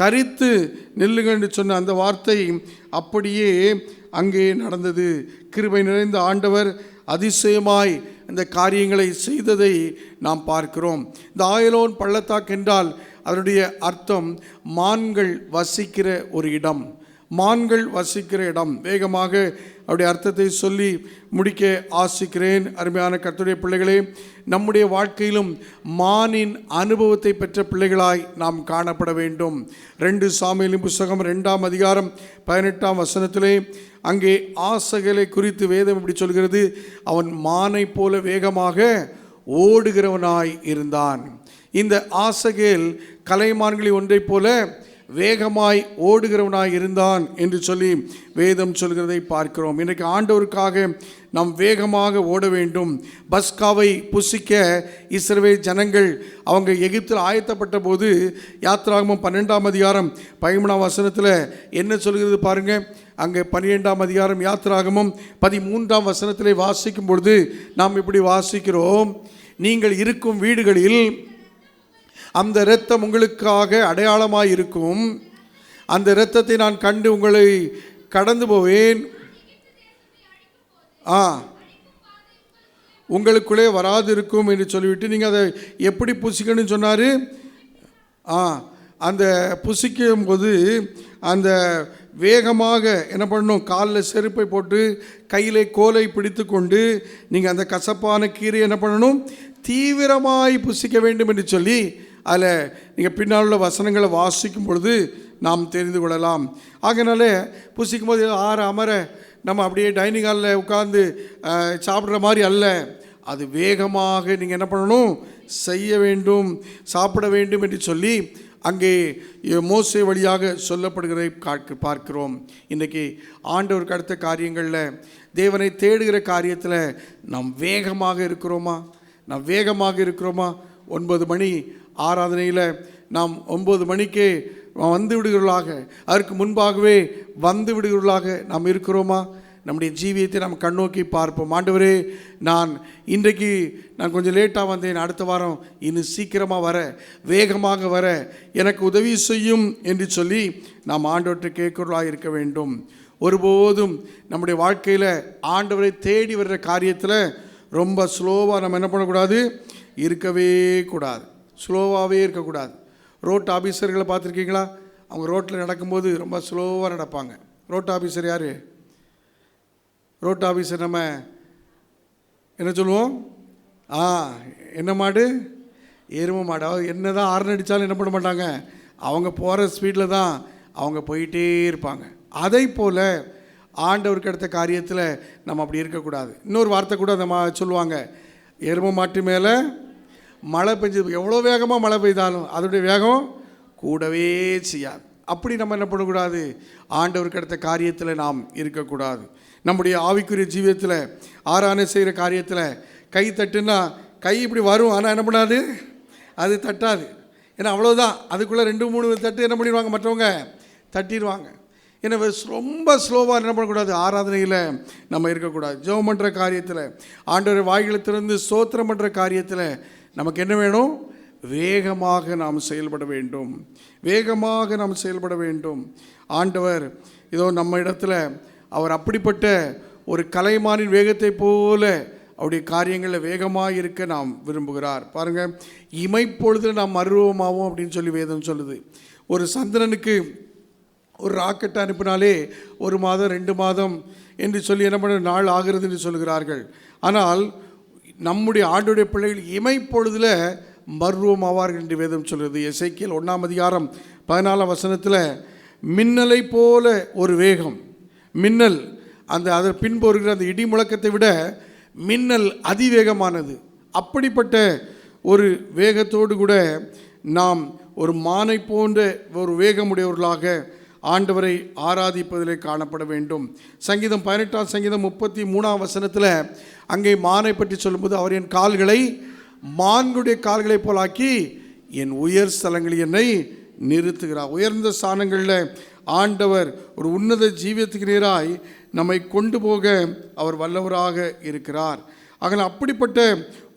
தரித்து நில்லுங்கன்னு சொன்ன அந்த வார்த்தை அப்படியே அங்கே நடந்தது. கிருபை நிறைந்த ஆண்டவர் அதிசயமாய் இந்த காரியங்களை செய்ததை நாம் பார்க்கிறோம். இந்த ஆயிலோன் பள்ளத்தாக்கு என்றால் அதனுடைய அர்த்தம் மான்கள் வசிக்கிற ஒரு இடம், மான்கள் வசிக்கிற இடம். வேகமாக அவருடைய அர்த்தத்தை சொல்லி முடிக்க ஆசிக்கிறேன். அருமையான கர்த்தருடைய பிள்ளைகளே, நம்முடைய வாழ்க்கையிலும் மானின் அனுபவத்தை பெற்ற பிள்ளைகளாய் நாம் காணப்பட வேண்டும். 2 சாமுவேலின் புஸ்தகம் 2ஆம் அதிகாரம் 18ஆம் வசனத்திலே அங்கே ஆசகேலை குறித்து வேதம் இப்படி சொல்கிறது, அவன் மானை போல வேகமாக ஓடுகிறவனாய் இருந்தான். இந்த ஆசகேல் கலைமான்களில் ஒன்றை போல வேகமாய் ஓடுகிறவனாய் இருந்தான் என்று சொல்லி வேதம் சொல்கிறதை பார்க்கிறோம். இன்றைக்கு ஆண்டவருக்காக நாம் வேகமாக ஓட வேண்டும். பஸ்காவை புசிக்க இஸ்ரவேல் ஜனங்கள் அவங்க எகிப்தில் ஆயத்தப்பட்ட போது யாத்ராகமம் 12ஆம் அதிகாரம் 13ஆம் வசனத்தில் என்ன சொல்கிறது பாருங்கள். அங்கே 12ஆம் அதிகாரம் யாத்ராகமம் 13ஆம் வசனத்திலே வாசிக்கும் பொழுது நாம் இப்படி வாசிக்கிறோம், நீங்கள் இருக்கும் வீடுகளில் அந்த இரத்தம் உங்களுக்காக அடையாளமாய் இருக்கும், அந்த இரத்தத்தை நான் கண்டு உங்களை கடந்து போவேன், உங்களுக்குள்ளே வராது இருக்கும் என்று சொல்லிவிட்டு நீங்கள் அதை எப்படி புசிக்கணும்னு சொன்னார். அந்த புசிக்கும் போது அந்த வேகமாக என்ன பண்ணணும், காலில் செருப்பை போட்டு கையிலே கோலை பிடித்து கொண்டு நீங்கள் அந்த கசப்பான கீரை என்ன பண்ணணும், தீவிரமாய் புசிக்க வேண்டும் என்று சொல்லி அதில் நீங்கள் பின்னால் உள்ள வசனங்களை வாசிக்கும் பொழுது நாம் தெரிந்து கொள்ளலாம். ஆகையினால புசிக்கும் போது அமர நம்ம அப்படியே டைனிங் ஹாலில் உட்கார்ந்து சாப்பிட்ற மாதிரி அல்ல, அது வேகமாக நீங்கள் என்ன பண்ணணும், செய்ய வேண்டும், சாப்பிட வேண்டும் என்று சொல்லி அங்கே மோசே வழியாக சொல்லப்படுகிறதை பார்க்கிறோம். இன்றைக்கி ஆண்டவருக்கு அடுத்த காரியங்களில், தேவனை தேடுகிற காரியத்தில் நாம் வேகமாக இருக்கிறோமா? நாம் வேகமாக இருக்கிறோமா? 9 மணி ஆராதனையில் நாம் 9 மணிக்கே வந்து விடுகிறவர்களாக, அதற்கு முன்பாகவே வந்து விடுகிறவர்களாக நாம் இருக்கிறோமா? நம்முடைய ஜீவியத்தை நாம் கண்ணோக்கி பார்ப்போம். ஆண்டவரே, இன்றைக்கு நான் கொஞ்சம் லேட்டாக வந்தேன், அடுத்த வாரம் இன்னும் சீக்கிரமாக வர, வேகமாக வர எனக்கு உதவி செய்யும் என்று சொல்லி நாம் ஆண்டவர்கிட்ட கேட்கிறவர்களாக இருக்க வேண்டும். ஒருபோதும் நம்முடைய வாழ்க்கையில் ஆண்டவரை தேடி வர்ற காரியத்தில் ரொம்ப ஸ்லோவாக நம்ம என்ன பண்ணக்கூடாது, இருக்கவே கூடாது, ஸ்லோவாகவே இருக்கக்கூடாது. ரோட் ஆஃபீஸர்களை பார்த்துருக்கீங்களா? அவங்க ரோட்டில் நடக்கும்போது ரொம்ப ஸ்லோவாக நடப்பாங்க. ரோட் ஆஃபீஸர் யார்? ரோட் ஆஃபீஸர் நம்ம என்ன சொல்லுவோம், என்ன மாடு, எருமை மாடு. அவங்க என்ன தான் ஹார்ன் அடித்தாலும் என்ன பண்ண மாட்டாங்க, அவங்க போகிற ஸ்பீடில் தான் அவங்க போயிட்டே இருப்பாங்க. அதை போல் ஆண்டவருக்கு அடுத்த காரியத்தில் நம்ம அப்படி இருக்கக்கூடாது. இன்னொரு வார்த்தை கூட நம்ம சொல்லுவாங்க, எருமை மாட்டு மேலே மழை பெஞ்சது, எவ்வளோ வேகமாக மழை பெய்தாலும் அதோடைய வேகம் கூடவே செய்யாது. அப்படி நம்ம என்ன பண்ணக்கூடாது, ஆண்டவருக்கு அடுத்த காரியத்தில் நாம் இருக்கக்கூடாது. நம்முடைய ஆவிக்குரிய ஜீவியத்தில் ஆராதனை செய்கிற காரியத்தில் கை தட்டுன்னா கை இப்படி வரும், ஆனால் என்ன பண்ணாது, அது தட்டாது. ஏன்னா அவ்வளோதான், அதுக்குள்ளே 2-3 தட்டு என்ன பண்ணிடுவாங்க, மற்றவங்க தட்டிடுவாங்க. ஏன்னா ரொம்ப ஸ்லோவாக என்ன பண்ணக்கூடாது, ஆராதனையில் நம்ம இருக்கக்கூடாது. ஜெபம் பண்ணுற காரியத்தில், ஆண்டவர் வாய்களை திறந்து ஸ்தோத்திரம் பண்ணுற காரியத்தில் நமக்கு என்ன வேணும், வேகமாக நாம் செயல்பட வேண்டும், வேகமாக நாம் செயல்பட வேண்டும். ஆண்டவர் இதோ நம்ம இடத்துல அவர் அப்படிப்பட்ட ஒரு கலைமானின் வேகத்தை போல அவருடைய காரியங்களில் வேகமாக இருக்க நாம் விரும்புகிறார். பாருங்கள், இமைப்பொழுதில் நாம் மருவமாவோம் அப்படின்னு சொல்லி வேதம் சொல்லுது. ஒரு சந்திரனுக்கு ஒரு ராக்கெட்டை அனுப்பினாலே 1 மாதம் 2 மாதம் என்று சொல்லி என்ன பண்ண நாள் ஆகிறது என்று சொல்கிறார்கள். ஆனால் நம்முடைய ஆண்டுடைய பிள்ளைகள் இமைப்பொழுதில் மர்வமாவார்கள் என்று வேதம் சொல்கிறது. எசேக்கியேல் 1ஆம் அதிகாரம் 14ஆம் வசனத்தில் மின்னலை போல ஒரு வேகம், மின்னல் அதை பின்பு வருகிற அந்த இடி முழக்கத்தை விட மின்னல் அதிவேகமானது. அப்படிப்பட்ட ஒரு வேகத்தோடு கூட நாம் ஒரு மானை போன்ற ஒரு வேகமுடையவர்களாக ஆண்டவரை ஆராதிப்பதிலே காணப்பட வேண்டும். சங்கீதம் 18ஆம் சங்கீதம் 33ஆம் வசனத்தில் அங்கே மானை பற்றி சொல்லும்போது, அவர் என் கால்களை மான்களுடைய கால்களை போலாக்கி என் உயர் ஸ்தலங்களில் என்னை நிறுத்துகிறார். உயர்ந்த ஸ்தானங்களில் ஆண்டவர் ஒரு உன்னத ஜீவியத்துக்கு நேராய் நம்மை கொண்டு போக அவர் வல்லவராக இருக்கிறார். ஆக அப்படிப்பட்ட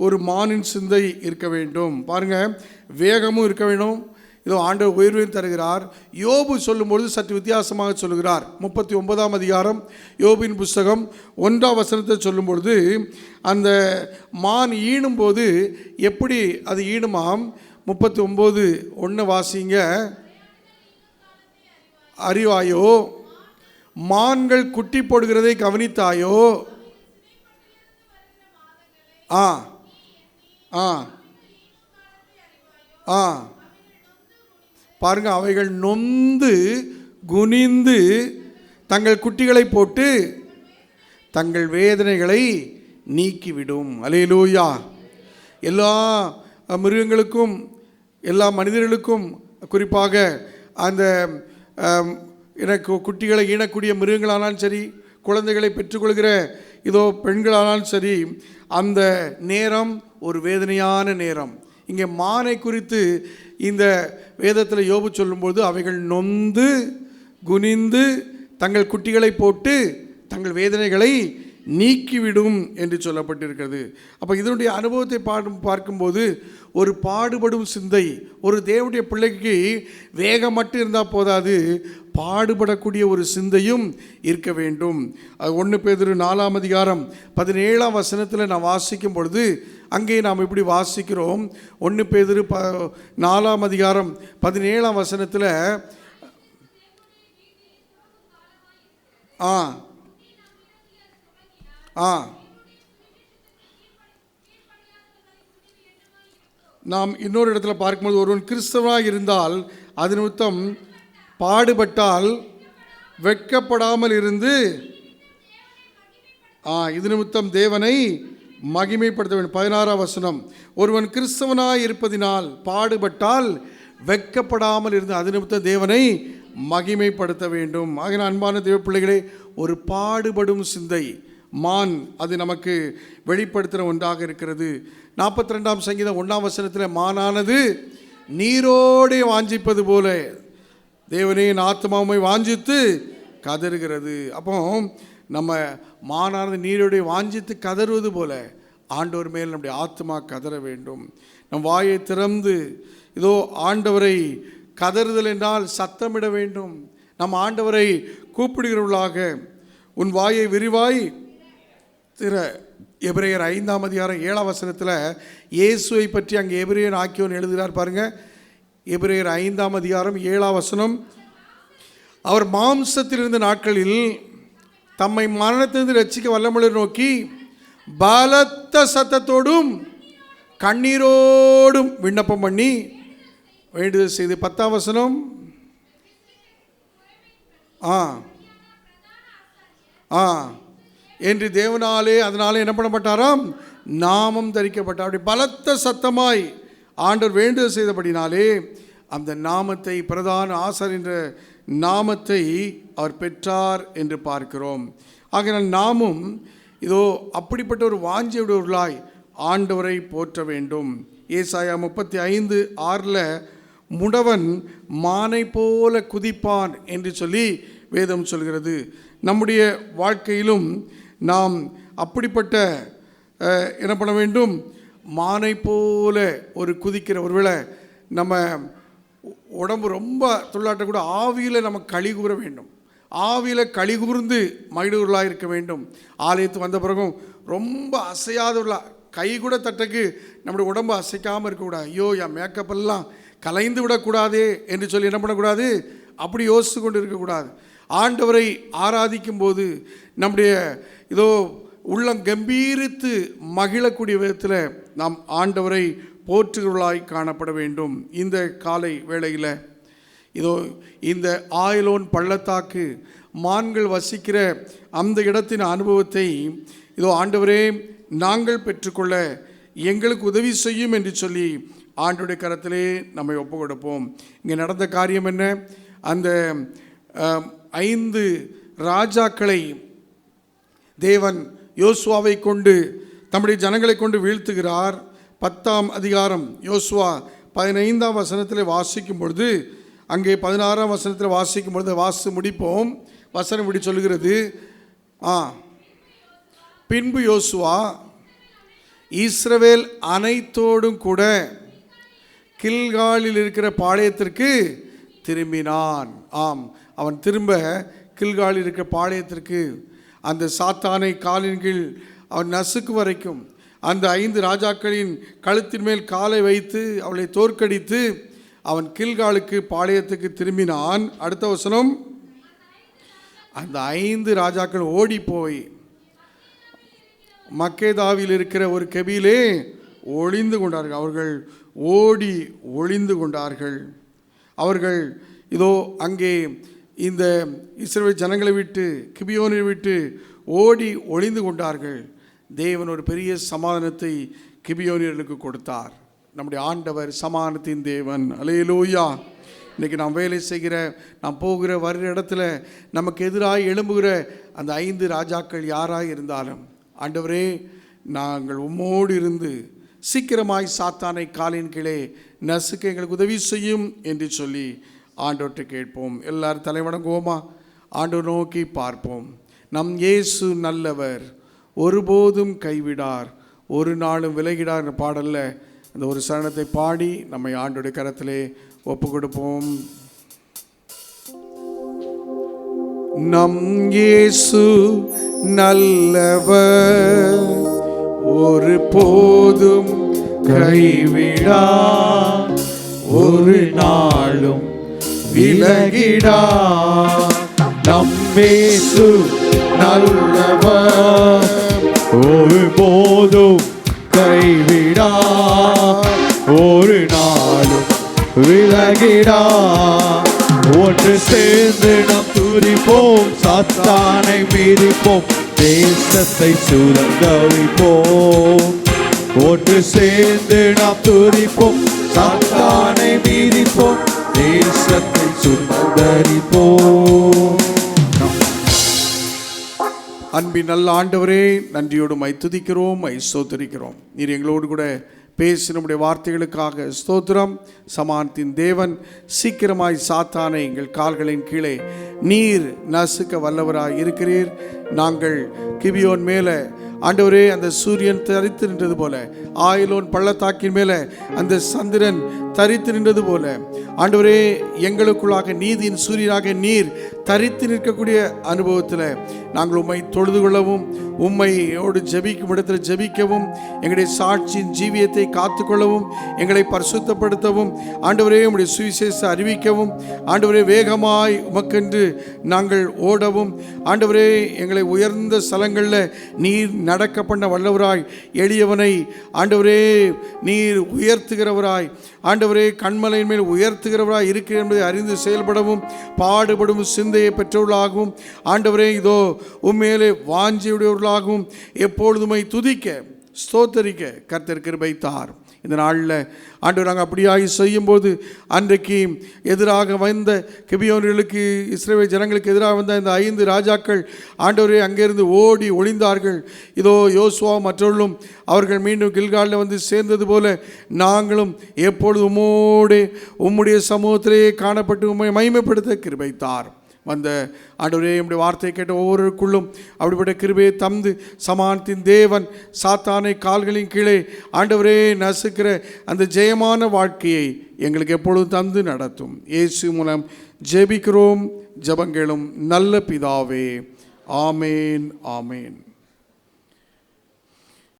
ஒரு மானின் சிந்தை இருக்க வேண்டும். பாருங்கள், வேகமும் இருக்க வேண்டும். இதோ ஆண்டவர் உயர்வையும் தருகிறார். யோபு சொல்லும்பொழுது சற்று வித்தியாசமாக சொல்லுகிறார். 39ஆம் அதிகாரம் யோபின் புஸ்தகம் 1ஆம் வசனத்தை சொல்லும் பொழுது, அந்த மான் ஈணும்போது எப்படி அது ஈணுமாம். 39:1 வாசிங்க. அறிவாயோ, மான்கள் குட்டி போடுகிறதை கவனித்தாயோ? ஆ ஆ ஆ பாருங்க, அவைகள் நொந்து குனிந்து தங்கள் குட்டிகளை போட்டு தங்கள் வேதனைகளை நீக்கிவிடும். அல்லேலூயா. எல்லா மிருகங்களுக்கும் எல்லா மனிதர்களுக்கும், குறிப்பாக அந்த எனக்கு குட்டிகளை ஈனக்கூடிய மிருகங்களானாலும் சரி, குழந்தைகளை பெற்றுக்கொள்கிற இதோ பெண்களானாலும் சரி, அந்த நேரம் ஒரு வேதனையான நேரம். இங்கே மானை குறித்து இந்த வேதத்தில் யோபு சொல்லும்போது, அவைகள் நொந்து குனிந்து தங்கள் குட்டிகளை போட்டு தங்கள் வேதனைகளை நீக்கிவிடும் என்று சொல்லப்பட்டிருக்கிறது. அப்போ இதனுடைய அனுபவத்தை பார்க்கும்போது ஒரு பாடுபடும் சிந்தை, ஒரு தேவனுடைய பிள்ளைக்கு வேகம் மட்டும் இருந்தால் போதாது, பாடுபடக்கூடிய ஒரு சிந்தையும் இருக்க வேண்டும். 1 பேதுரு 4ஆம் அதிகாரம் 17ஆம் வசனத்தில் நான் வாசிக்கும் பொழுது அங்கே நாம் இப்படி வாசிக்கிறோம். 1 பேதுரு 4ஆம் அதிகாரம் 17ஆம் வசனத்தில் நாம் இன்னொரு இடத்துல பார்க்கும்போது, ஒருவன் கிறிஸ்தவனாக இருந்தால் அது நிமித்தம் பாடுபட்டால் வெட்கப்படாமல் இருந்து இது நிமித்தம் தேவனை மகிமைப்படுத்த வேண்டும். 16ஆம் வசனம், ஒருவன் கிறிஸ்தவனாய் இருப்பதினால் பாடுபட்டால் வெட்கப்படாமல் இருந்து அது நிமித்தம் தேவனை மகிமைப்படுத்த வேண்டும். ஆகிய அன்பான தேவ பிள்ளைகளே, ஒரு பாடுபடும் சிந்தை மான் அது நமக்கு வெளிப்படுத்துகிற ஒன்றாக இருக்கிறது. 42ஆம் சங்கீதம் 1ஆம் வசனத்தில், மானானது நீரோடே வாஞ்சிப்பது போல தேவனே என் ஆத்மாவை வாஞ்சித்து கதறுகிறது. அப்போ நம்ம மானானது நீரோடே வாஞ்சித்து கதறுவது போல ஆண்டவர் மேல் நம்முடைய ஆத்மா கதற வேண்டும். நம் வாயை திறந்து இதோ ஆண்டவரை கதறுதல் என்றால் சத்தமிட வேண்டும். நம் ஆண்டவரை கூப்பிடுகிறவர்களாக உன் வாயை விரிவாய் திற. எபிரேயர் 5ஆம் அதிகாரம் 7ஆம் வசனத்தில் இயேசுவை பற்றி அங்கே எபிரேயர் ஆக்கியோன் எழுதுகிறார். பாருங்கள், எபிரேயர் 5ஆம் அதிகாரம் 7ஆம் வசனம், அவர் மாம்சத்தில் இருந்த நாட்களில் தம்மை மரணத்திலிருந்து ரட்சிக்க வல்லமுள்ள நோக்கி பலத்த சத்தத்தோடும் கண்ணீரோடும் விண்ணப்பம் பண்ணி வேண்டுதல் செய்து. 10ஆம் வசனம், என்று தேவனாலே அதனாலே என்ன பண்ணப்பட்டாராம், நாமம் தரிக்கப்பட்டார். அப்படி பலத்த சத்தமாய் ஆண்டவர் வேண்டுதல் செய்தபடினாலே அந்த நாமத்தை, பிரதான ஆசாரியர் என்ற நாமத்தை அவர் பெற்றார் என்று பார்க்கிறோம். ஆகையால் நாமும் இதோ அப்படிப்பட்ட ஒரு வாஞ்சியுடையவர்களாய் ஆண்டவரை போற்ற வேண்டும். ஏசாயா 35:6 முடவன் மானை போல குதிப்பான் என்று சொல்லி வேதம் சொல்கிறது. நம்முடைய வாழ்க்கையிலும் நாம் அப்படிப்பட்ட என்ன பண்ண வேண்டும், மானை போல ஒரு குதிக்கிற, ஒருவேளை நம்ம உடம்பு ரொம்ப துள்ளாட்டக்கூட ஆவியில் நம்ம களி கூற வேண்டும். ஆவியில் களி கூர்ந்து மகிழ்வுகளாக இருக்க வேண்டும். ஆலயத்துக்கு வந்த பிறகும் ரொம்ப அசையாதவர்களா, கை கூட தட்டக்கு நம்முடைய உடம்பு அசைக்காமல் இருக்கக்கூடாது. ஐயோ என் மேக்கப்பெல்லாம் கலைந்து விடக்கூடாதே என்று சொல்லி என்ன பண்ணக்கூடாது, அப்படி யோசித்து கொண்டு இருக்கக்கூடாது. ஆண்டவரை ஆராதிக்கும் போது நம்முடைய இதோ உள்ளம் கம்பீரித்து மகிழக்கூடிய விதத்தில் நாம் ஆண்டவரை போற்றுகிறவர்களாய் காணப்பட வேண்டும். இந்த காலை வேளையில் இதோ இந்த ஆயலோன் பள்ளத்தாக்கு மான்கள் வசிக்கிற அந்த இடத்தின் அனுபவத்தை இதோ ஆண்டவரே நாங்கள் பெற்றுக்கொள்ள எங்களுக்கு உதவி செய்யும் என்று சொல்லி ஆண்டவருடைய கரத்திலே நம்மை ஒப்பு கொடுப்போம். இங்கே நடந்த காரியம் என்ன, அந்த 5 ராஜாக்களை தேவன் யோசுவாவை கொண்டு தம்முடைய ஜனங்களை கொண்டு வீழ்த்துகிறார். 10ஆம் அதிகாரம் யோசுவா 15ஆம் வசனத்தில் வாசிக்கும் பொழுது அங்கே 16ஆம் வசனத்தில் வாசிக்கும் பொழுது வாசி முடிப்போம். வசனம் இப்படி சொல்லுகிறது, பின்பு யோசுவா இஸ்ரவேல் அனைத்தோடும் கூட கில்காலில் இருக்கிற பாளையத்திற்கு திரும்பினான். அவன் திரும்ப கில்காலில் இருக்கிற பாளையத்திற்கு, அந்த சாத்தானை காலின் கீழ் அவன் நசுக்கு வரைக்கும் அந்த 5 ராஜாக்களின் கழுத்தின் மேல் காலை வைத்து அவளை தோற்கடித்து அவன் கில்காலுக்கு பாளையத்துக்கு திரும்பினான். அடுத்த வசனம், அந்த 5 ராஜாக்கள் ஓடி போய் மக்கேதாவில் இருக்கிற ஒரு கெபியிலே ஒளிந்து கொண்டார்கள். அவர்கள் ஓடி ஒளிந்து கொண்டார்கள். அவர்கள் இதோ அங்கே இந்த இஸ்ரவேல் ஜனங்களை விட்டு கிபியோனை விட்டு ஓடி ஒளிந்து கொண்டார்கள். தேவன் ஒரு பெரிய சமாதானத்தை கிபியோனியர்களுக்கு கொடுத்தார். நம்முடைய ஆண்டவர் சமாதானத்தின் தேவன். அல்லேலூயா. இன்றைக்கி நாம் வேலை செய்கிற, நாம் போகிற வருகிற இடத்துல நமக்கு எதிராக எழும்புகிற அந்த 5 ராஜாக்கள் யாராக இருந்தாலும், ஆண்டவரே நாங்கள் உம்மோடு இருந்து சீக்கிரமாய் சாத்தானை காலின் கீழே நசுக்க எங்களுக்கு உதவி செய்யும் என்று சொல்லி ஆண்டவர்கிட்ட கேட்போம். எல்லாரும் தலைவணங்குவோமா? ஆண்டவர் நோக்கி பார்ப்போம். நம் இயேசு நல்லவர், ஒருபோதும் கைவிடார், ஒரு நாளும் விலகிடார் என்ற பாடல்ல அந்த ஒரு சரணத்தை பாடி நம்மை ஆண்டவருடைய கரத்திலே ஒப்பு கொடுப்போம். நம் இயேசு நல்லவர், ஒருபோதும் கைவிடார், ஒரு நாளும் விலகிடார். நம் இயேசு நல்லவர், ஒருபோதும் கைவிடார், ஒரு நாளும் விலகிடார். ஒன்று சேர்ந்து நாம் துதிப்போம், சாத்தானை மீறிப்போம், தேசத்தை சுதந்தரிப்போம். ஒன்று சேர்ந்து நாம் துதிப்போம், சாத்தானை மீறிப்போம், தேசத்தை சுதந்தரிப்போம். அன்பின் நல்ல ஆண்டவரே, நன்றியோடு மை துதிக்கிறோம், மை ஸ்தோத்திரிக்கிறோம். நீர் எங்களோடு கூட பேசி நம்முடைய வார்த்தைகளுக்காக ஸ்தோத்திரம். சமானத்தின் தேவன், சீக்கிரமாய் சாத்தானை எங்கள் கால்களின் கீழே நீர் நசுக்க வல்லவராய் இருக்கிறீர். நாங்கள் கிபியோன் மேலே ஆண்டவரே அந்த சூரியன் தரித்து நின்றது போல, ஆயிலோன் பள்ளத்தாக்கின் மேலே அந்த சந்திரன் தரித்து நின்றது போல, ஆண்டவரே எங்களுக்குள்ளாக நீதியின் சூரியனாக நீர் தரித்து நிற்கக்கூடிய அனுபவத்தில் நாங்கள் உம்மை தொழுது கொள்ளவும், உம்மையோடு ஜெபிக்கும் இடத்தில் ஜெபிக்கவும், எங்களுடைய சாட்சியின் ஜீவியத்தை காத்துக்கொள்ளவும், எங்களை பரிசுத்தப்படுத்தவும், ஆண்டவரே உம்முடைய சுவிசேஷ அறிவிக்கவும், ஆண்டவரே வேகமாய் உமக்கென்று நாங்கள் ஓடவும், ஆண்டவரே எங்களை உயர்ந்த ஸ்தலங்களில் நீர் நடக்க பண்ண வல்லவராய், எளியவனை ஆண்டவரே நீர் உயர்த்துகிறவராய், ஆண்டவரே கண்மலையின் மேல் உயர்த்துகிறவராய் இருக்கிற என்பதை அறிந்து செயல்படவும், பாடுபடும் சிந்தையை பெற்றவர்களாகவும், ஆண்டவரே இதோ உண்மையிலே வாஞ்சியுடையவர்களாகவும் எப்பொழுதுமை துதிக்க ஸ்தோத்தரிக்க கர்த்தர் கிருபை தார். இந்த நாளில் ஆண்டவர் நாங்கள் அப்படியாகி செய்யும்போது, அன்றைக்கு எதிராக வந்த கிபியோனியர்களுக்கு, இஸ்ரவேல் ஜனங்களுக்கு எதிராக வந்த இந்த 5 ராஜாக்கள் ஆண்டவரே அங்கேருந்து ஓடி ஒளிந்தார்கள். இதோ யோசுவா மற்றவர்களும் அவர்கள் மீண்டும் கில்காலில் வந்து சேர்ந்தது போல நாங்களும் எப்பொழுது உம்முடைய சமூகத்திலே காணப்பட்டு உம்மை மகிமைப்படுத்த கிருபை தார். வந்த ஆண்டவரே நம்முடைய வார்த்தையை கேட்ட ஒவ்வொருவருக்குள்ளும் அப்படிப்பட்ட கிருபையை தந்து, சமானத்தின் தேவன் சாத்தானை கால்களின் கீழே ஆண்டவரே நசுக்கிற அந்த ஜெயமான வாழ்க்கையை எங்களுக்கு எப்பொழுதும் தந்து நடத்தும். இயேசு மூலம் ஜெபிக்கிறோம், ஜெபங்களும் நல்ல பிதாவே. ஆமேன், ஆமேன்.